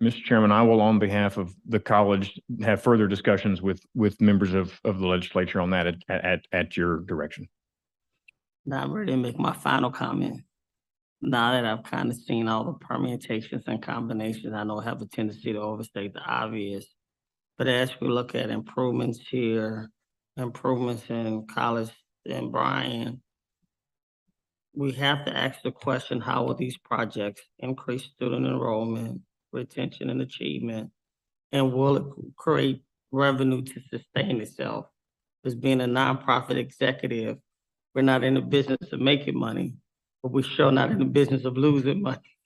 Mr. Chairman, I will, on behalf of the college, have further discussions with members of the legislature on that at your direction. Now I'm ready to make my final comment. Now that I've kind of seen all the permutations and combinations, I know I have a tendency to overstate the obvious. But as we look at improvements here, improvements in college and Bryan, we have to ask the question, how will these projects increase student enrollment, retention and achievement? And will it create revenue to sustain itself? As being a nonprofit executive, we're not in the business of making money, but we're sure not in the business of losing money.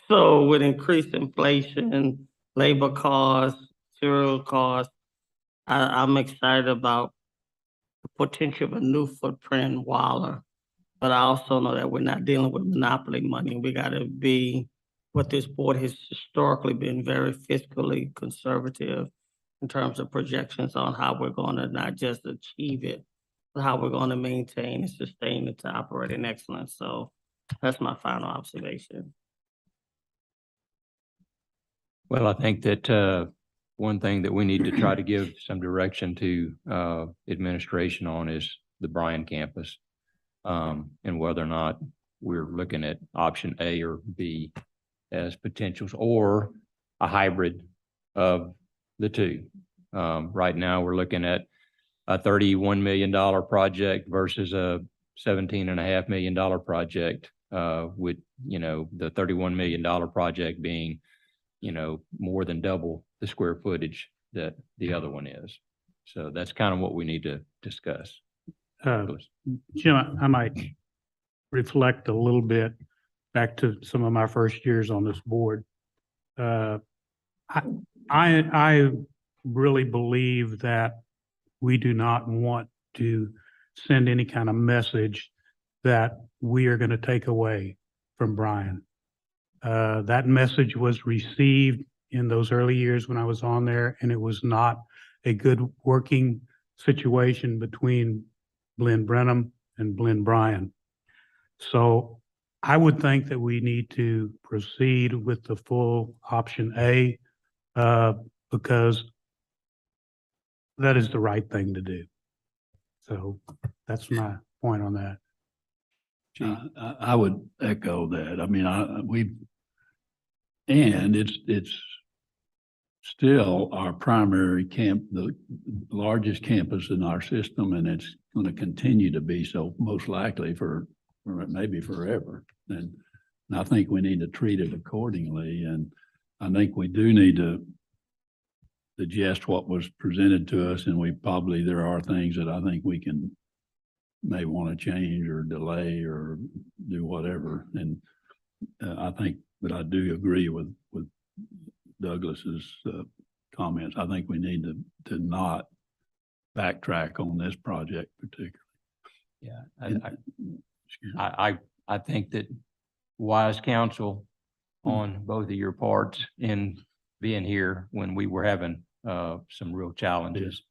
So with increased inflation, labor costs, material costs, I'm excited about the potential of a new footprint in Waller. But I also know that we're not dealing with monopoly money. We gotta be, what this board has historically been very fiscally conservative in terms of projections on how we're gonna not just achieve it, but how we're gonna maintain and sustain it to operate in excellence. So that's my final observation. Well, I think that one thing that we need to try to give some direction to administration on is the Bryan Campus, and whether or not we're looking at option A or B as potentials, or a hybrid of the two. Right now, we're looking at a $31 million project versus a $17.5 million project, with, the $31 million project being, more than double the square footage that the other one is. So that's kind of what we need to discuss. Jim, I might reflect a little bit back to some of my first years on this board. I really believe that we do not want to send any kind of message that we are going to take away from Bryan. That message was received in those early years when I was on there, and it was not a good working situation between Blinn Brenham and Blinn Bryan. So I would think that we need to proceed with the full option A, because that is the right thing to do. So that's my point on that. I would echo that. I mean, and it's still our primary the largest campus in our system, and it's going to continue to be so, most likely for maybe forever. And I think we need to treat it accordingly. And I think we do need to digest what was presented to us, and there are things that I think we may want to change or delay or do whatever. And but I do agree with Douglas's comments. I think we need to not backtrack on this project particularly. Yeah, I think that wise counsel on both of your parts in being here when we were having some real challenges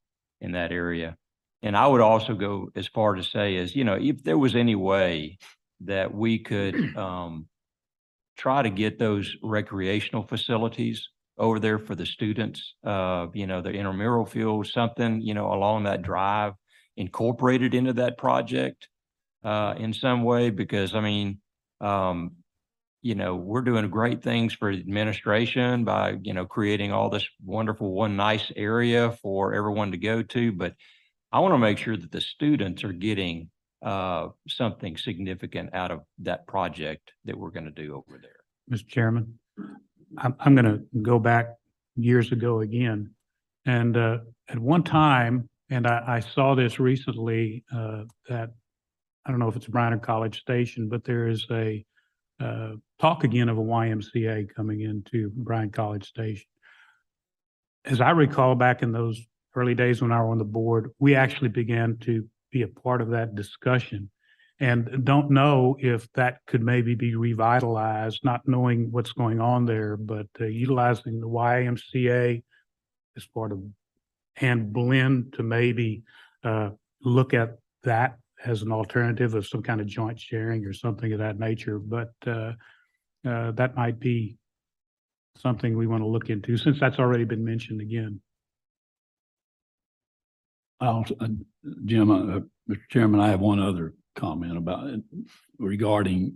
in that area. And I would also go as far to say is, if there was any way that we could try to get those recreational facilities over there for the students, the intramural field, something, along that drive, incorporated into that project in some way, because we're doing great things for administration by, creating all this wonderful one nice area for everyone to go to. But I want to make sure that the students are getting something significant out of that project that we're going to do over there. Mr. Chairman, I'm going to go back years ago again. And at one time, and I saw this recently, that I don't know if it's Bryan or College Station, but there is a talk again of a YMCA coming into Bryan College Station. As I recall, back in those early days when I was on the board, we actually began to be a part of that discussion, and don't know if that could maybe be revitalized, not knowing what's going on there, but utilizing the YMCA as part of, and Blinn to maybe look at that as an alternative of some kind of joint sharing or something of that nature. But that might be something we want to look into, since that's already been mentioned again. Jim, Mr. Chairman, I have one other comment about it regarding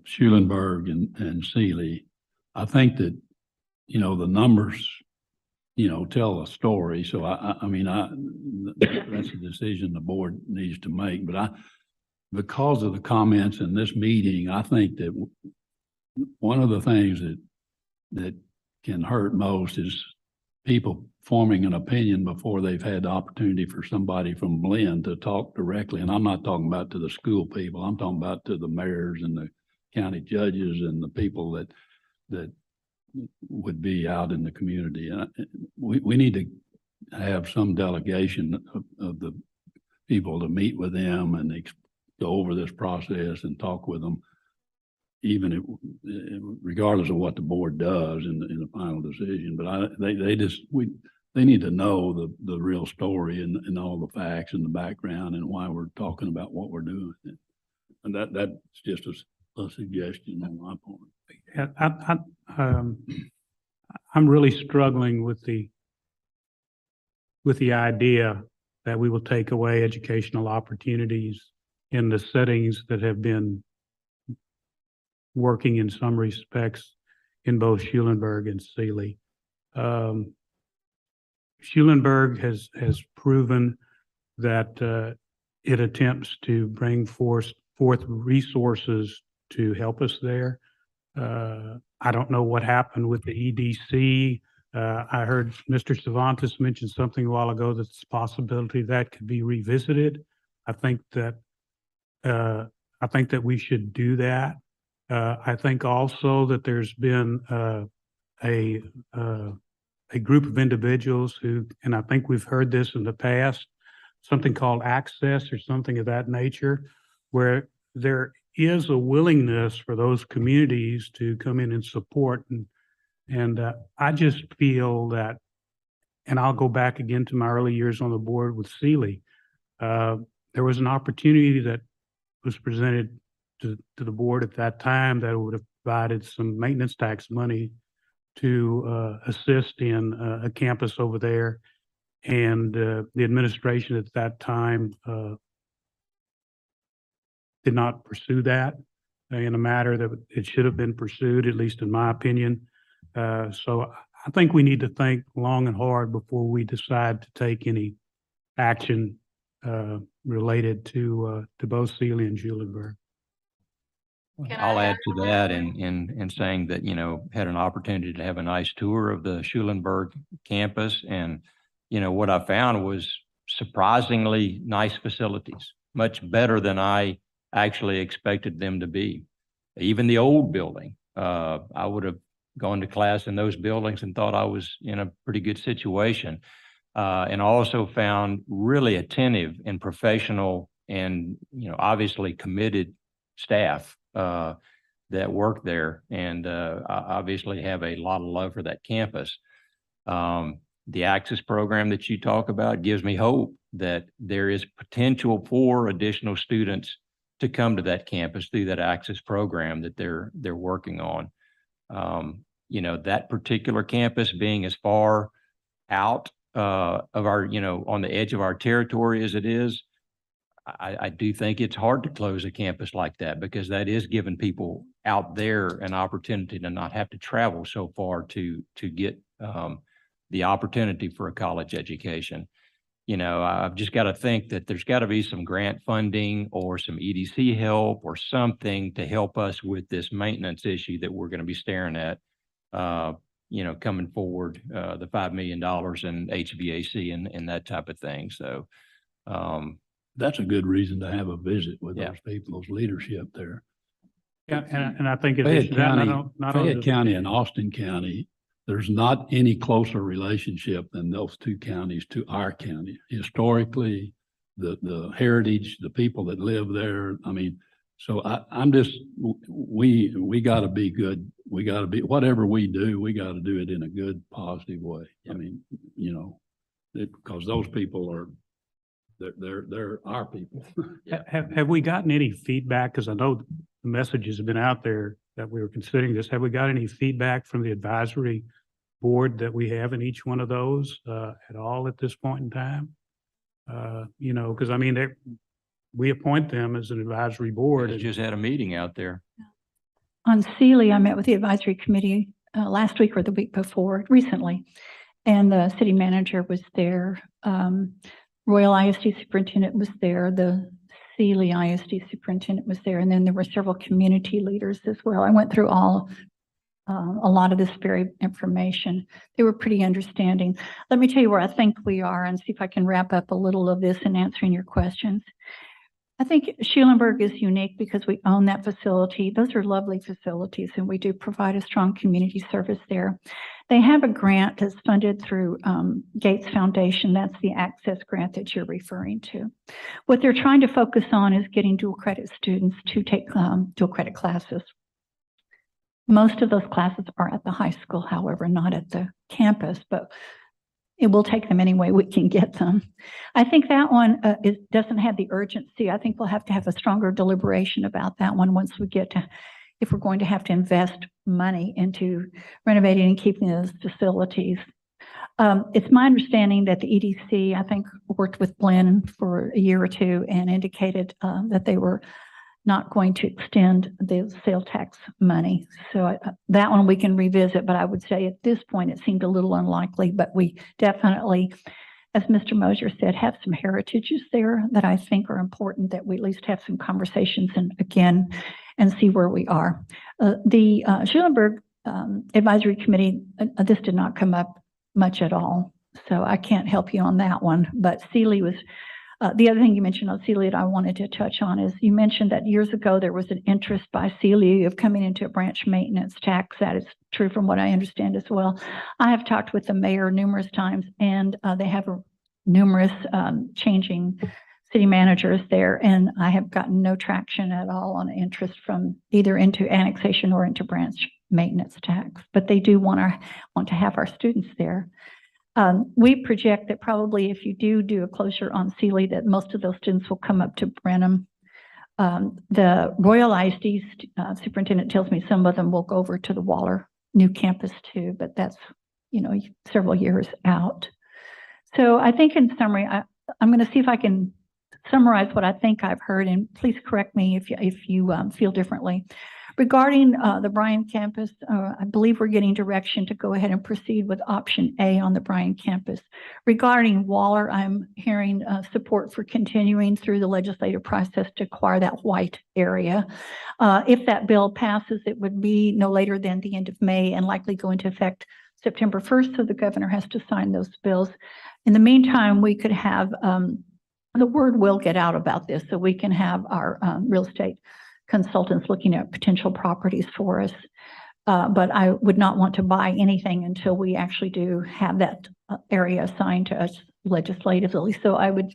Schulenburg and Steely. I think that, the numbers, tell a story. So that's a decision the board needs to make. But because of the comments in this meeting, I think that one of the things that can hurt most is people forming an opinion before they've had the opportunity for somebody from Blinn to talk directly. And I'm not talking about to the school people. I'm talking about to the mayors and the county judges and the people that would be out in the community. And we need to have some delegation of the people to meet with them and go over this process and talk with them, even if, regardless of what the board does in the final decision. But they need to know the real story and all the facts and the background and why we're talking about what we're doing. And that's just a suggestion on my part. Yeah, I'm really struggling with the idea that we will take away educational opportunities in the settings that have been working in some respects in both Schulenburg and Steely. Schulenburg has proven that it attempts to bring forth resources to help us there. I don't know what happened with the EDC. I heard Mr. Cervantes mention something a while ago that's a possibility that could be revisited. I think that we should do that. I think also that there's been a group of individuals who, and I think we've heard this in the past, something called access or something of that nature, where there is a willingness for those communities to come in and support. And I just feel that, and I'll go back again to my early years on the board with Steely. There was an opportunity that was presented to the board at that time that would have provided some maintenance tax money to assist in a campus over there. And the administration at that time did not pursue that in a matter that it should have been pursued, at least in my opinion. So I think we need to think long and hard before we decide to take any action related to both Steely and Schulenburg. Can I'll I add add to on that that? in saying that, had an opportunity to have a nice tour of the Schulenburg campus. And, what I found was surprisingly nice facilities, much better than I actually expected them to be. Even the old building, I would have gone to class in those buildings and thought I was in a pretty good situation. And also found really attentive and professional and, obviously committed staff that work there, and obviously have a lot of love for that campus. The Access program that you talk about gives me hope that there is potential for additional students to come to that campus through that Access program that they're working on. That particular campus being as far out of our, on the edge of our territory as it is, I do think it's hard to close a campus like that, because that is giving people out there an opportunity to not have to travel so far to get the opportunity for a college education. I've just got to think that there's got to be some grant funding or some EDC help or something to help us with this maintenance issue that we're going to be staring at, coming forward, the $5 million in HVAC and that type of thing. So, that's a good reason to have a visit with Yeah. those people, those leadership there. Yeah, and I think in addition Fayette to that, County, not only Fayette County and Austin County, there's not any closer relationship than those two counties to our county. Historically, the heritage, the people that live there. I mean, so I'm just, we got to be good. We got to be, whatever we do, we got to do it in a good, positive way. I mean, because those people are, they're our people. have we gotten any feedback? Because I know the messages have been out there that we were considering this. Have we got any feedback from the advisory board that we have in each one of those at all at this point in time? Because I mean, we appoint them as an advisory board. We just had a meeting out there. On Steely, I met with the advisory committee last week or the week before, recently, and the city manager was there. Royal ISD superintendent was there. The Steely, ISD superintendent, was there, and then there were several community leaders as well. I went through a lot of this very information. They were pretty understanding. Let me tell you where I think we are and see if I can wrap up a little of this in answering your questions. I think Schulenburg is unique because we own that facility. Those are lovely facilities, and we do provide a strong community service there. They have a grant that's funded through Gates Foundation. That's the Access grant that you're referring to. What they're trying to focus on is getting dual credit students to take dual credit classes. Most of those classes are at the high school, however, not at the campus, but it will take them any way we can get them. I think that one doesn't have the urgency. I think we'll have to have a stronger deliberation about that one once we get to, if we're going to have to invest money into renovating and keeping those facilities. It's my understanding that the EDC, I think, worked with Blinn for a year or two and indicated that they were not going to extend the sales tax money. So that one we can revisit, but I would say at this point, it seemed a little unlikely, but we definitely, as Mr. Mosier said, have some heritages there that I think are important that we at least have some conversations and see where we are. The Schulenburg Advisory Committee, this did not come up much at all, so I can't help you on that one, but Steely was, the other thing you mentioned on Steely that I wanted to touch on is you mentioned that years ago there was an interest by Steely of coming into a branch maintenance tax. That is true from what I understand as well. I have talked with the mayor numerous times, and they have numerous changing city managers there, and I have gotten no traction at all on interest from either into annexation or into branch maintenance tax. But they do want to have our students there. We project that probably if you do a closure on Steely, that most of those students will come up to Brenham. The Royal ISD superintendent tells me some of them will go over to the Waller new campus too, but that's, several years out. So I think in summary, I'm going to see if I can summarize what I think I've heard, and please correct me if you feel differently. Regarding the Bryan campus, I believe we're getting direction to go ahead and proceed with option A on the Bryan campus. Regarding Waller, I'm hearing support for continuing through the legislative process to acquire that white area. If that bill passes, it would be no later than the end of May and likely go into effect September 1st, so the governor has to sign those bills. In the meantime, we could have, the word will get out about this, so we can have our real estate consultants looking at potential properties for us. But I would not want to buy anything until we actually do have that area assigned to us legislatively. So I would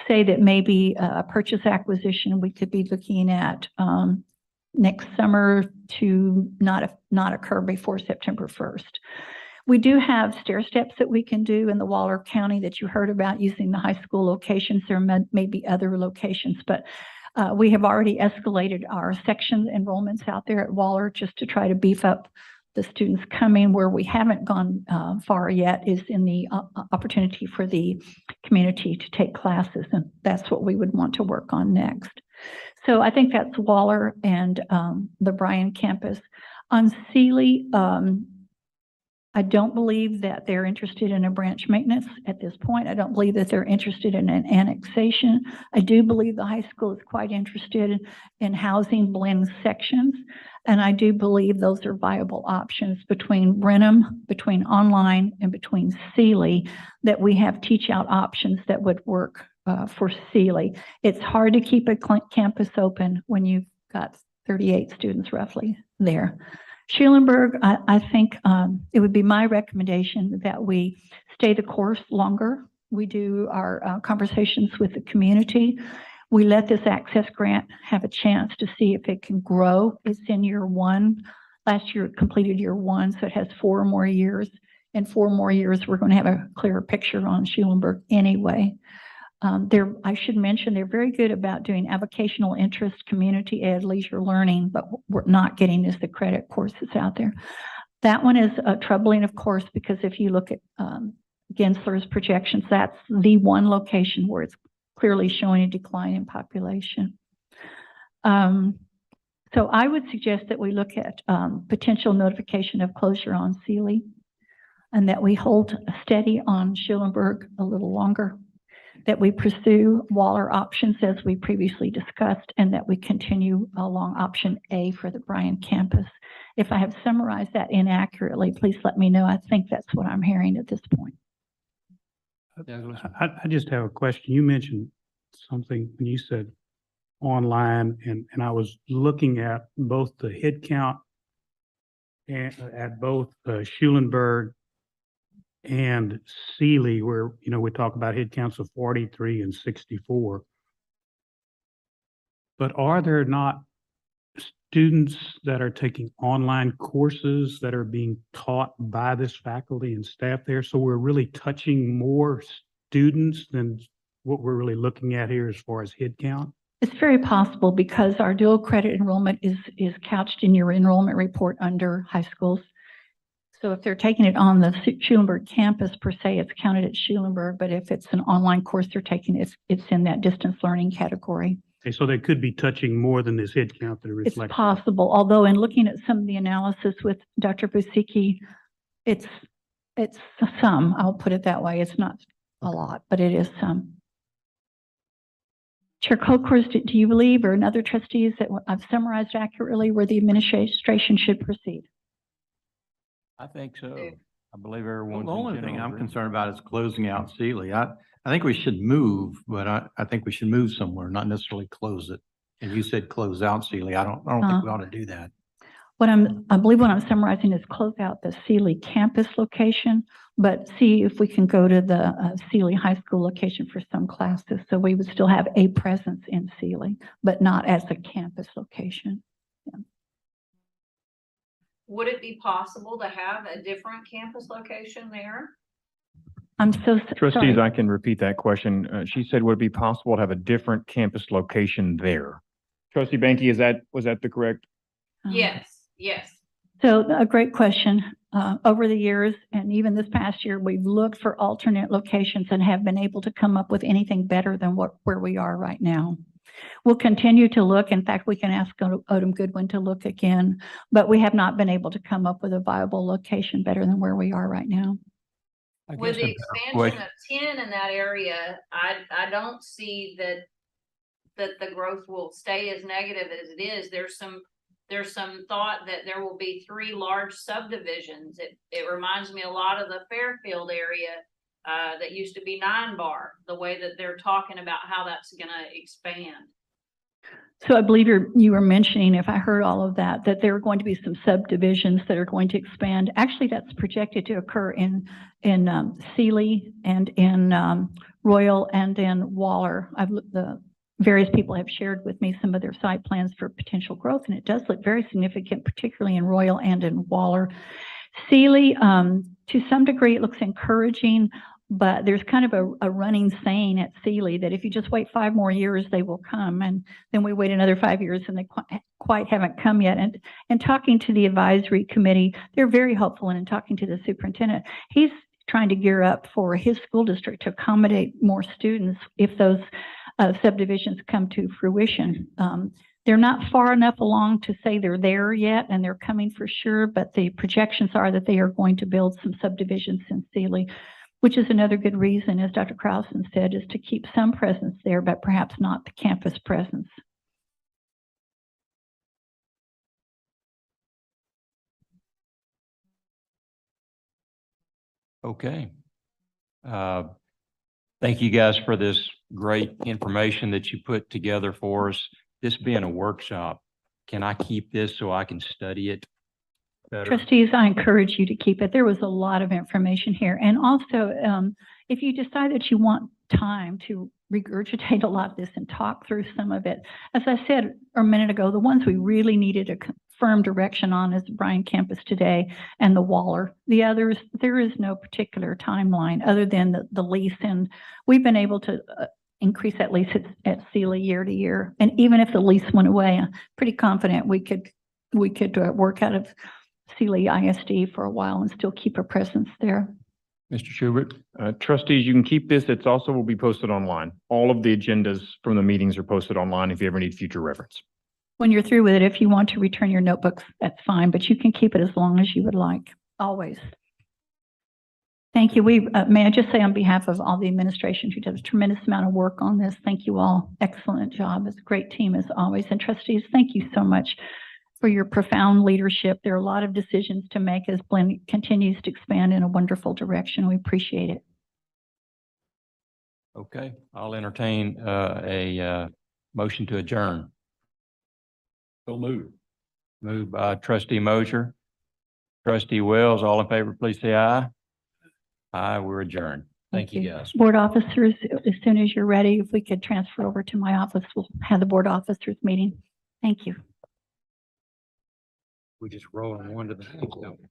say that maybe a purchase acquisition we could be looking at next summer to not occur before September 1st. We do have stair steps that we can do in the Waller County that you heard about using the high school locations. There may be other locations, but we have already escalated our section enrollments out there at Waller just to try to beef up the students coming. Where we haven't gone far yet is in the opportunity for the community to take classes, and that's what we would want to work on next. So I think that's Waller and the Bryan campus. On Steely, I don't believe that they're interested in a branch maintenance at this point. I don't believe that they're interested in an annexation. I do believe the high school is quite interested in housing Blinn sections. And I do believe those are viable options between Brenham, between online, and between Steely, that we have teach out options that would work for Steely. It's hard to keep a campus open when you've got 38 students roughly there. Schulenburg, I think it would be my recommendation that we stay the course longer. We do our conversations with the community. We let this access grant have a chance to see if it can grow. It's in year one. Last year it completed year one, so it has 4 more years. In 4 more years, we're going to have a clearer picture on Schulenburg anyway. I should mention they're very good about doing avocational interest, community ed, leisure learning, but we're not getting is the credit courses out there. That one is troubling, of course, because if you look at Gensler's projections, that's the one location where it's clearly showing a decline in population. So I would suggest that we look at potential notification of closure on Steely, and that we hold steady on Schulenburg a little longer. that we pursue Waller options as we previously discussed, and that we continue along option A for the Bryan Campus. If I have summarized that inaccurately, please let me know. I think that's what I'm hearing at this point. I just have a question. You mentioned something when you said online, and I was looking at both the head count and at both Schulenburg and Steely, where, you know, we talk about head counts of 43 and 64. But are there not students that are taking online courses that are being taught by this faculty and staff there? So we're really touching more students than what we're really looking at here as far as head count? It's very possible because our dual credit enrollment is couched in your enrollment report under high schools. So if they're taking it on the Schulenburg campus per se, it's counted at Schulenburg, but if it's an online course they're taking, it's in that distance learning category. Okay, so they could be touching more than this head count that are It's reflected. possible, although in looking at some of the analysis with Dr. Busicki, it's some, I'll put it that way. It's not a lot, but it is some. Chair Colcourse, do you believe, or another trustees, that I've summarized accurately where the administration should proceed? I think so. I believe everyone's. The in only general thing I'm agreement. concerned about is closing out Steely. I think we should move, but I think we should move somewhere, not necessarily close it. And you said close out Steely. I don't think we ought to do that. I believe what I'm summarizing is close out the Steely campus location, but see if we can go to the Steely High School location for some classes. So we would still have a presence in Steely, but not as a campus location. Yeah. Would it be possible to have a different campus location there? I'm so Trustees, sorry. I can repeat that question. She said, would it be possible to have a different campus location there? Trustee Banky, was that the correct? Yes. So a great question. Over the years, and even this past year, we've looked for alternate locations and have been able to come up with anything better than where we are right now. We'll continue to look. In fact, we can ask Odom Goodwin to look again, but we have not been able to come up with a viable location better than where we are right now. With the expansion of 10 in that area, I don't see that the growth will stay as negative as it is. There's some thought that there will be 3 large subdivisions. It reminds me a lot of the Fairfield area that used to be 9 bar, the way that they're talking about how that's going to expand. So I believe you were mentioning, if I heard all of that there are going to be some subdivisions that are going to expand. Actually, that's projected to occur in Steely and in Royal and in Waller. The various people have shared with me some of their site plans for potential growth, and it does look very significant, particularly in Royal and in Waller. Steely, to some degree, it looks encouraging, but there's kind of a running saying at Steely that if you just wait 5 more years, they will come. And then we wait another 5 years and they quite haven't come yet. And talking to the advisory committee, they're very hopeful. And in talking to the superintendent, he's trying to gear up for his school district to accommodate more students if those subdivisions come to fruition. They're not far enough along to say they're there yet, and they're coming for sure, but the projections are that they are going to build some subdivisions in Steely, which is another good reason, as Dr. Krausen said, is to keep some presence there, but perhaps not the campus presence. Okay. Thank you guys for this great information that you put together for us. This being a workshop, can I keep this so I can study it better? Trustees, I encourage you to keep it. There was a lot of information here. And also, if you decide that you want time to regurgitate a lot of this and talk through some of it, as I said a minute ago, the ones we really needed a firm direction on is Bryan Campus today and the Waller. The others, there is no particular timeline other than the lease. And we've been able to increase that lease at Steely year to year. And even if the lease went away, I'm pretty confident we could work out of Steely ISD for a while and still keep a presence there. Mr. Schubert, trustees, you can keep this. It's also will be posted online. All of the agendas from the meetings are posted online if you ever need future reference. When you're through with it, if you want to return your notebooks, that's fine, but you can keep it as long as you would like, always. Thank you. May I just say on behalf of all the administration who does a tremendous amount of work on this, thank you all. Excellent job. It's a great team as always. And trustees, thank you so much for your profound leadership. There are a lot of decisions to make as Blinn continues to expand in a wonderful direction. We appreciate it. Okay, I'll entertain a motion to adjourn. So move. Moved by trustee Mosher. Trustee Wells, all in favor, please say aye. Aye, we're adjourned. Thank you, guys. Board officers, as soon as you're ready, if we could transfer over to my office, we'll have the board officers meeting. Thank you. We just roll on one to the next. don't we?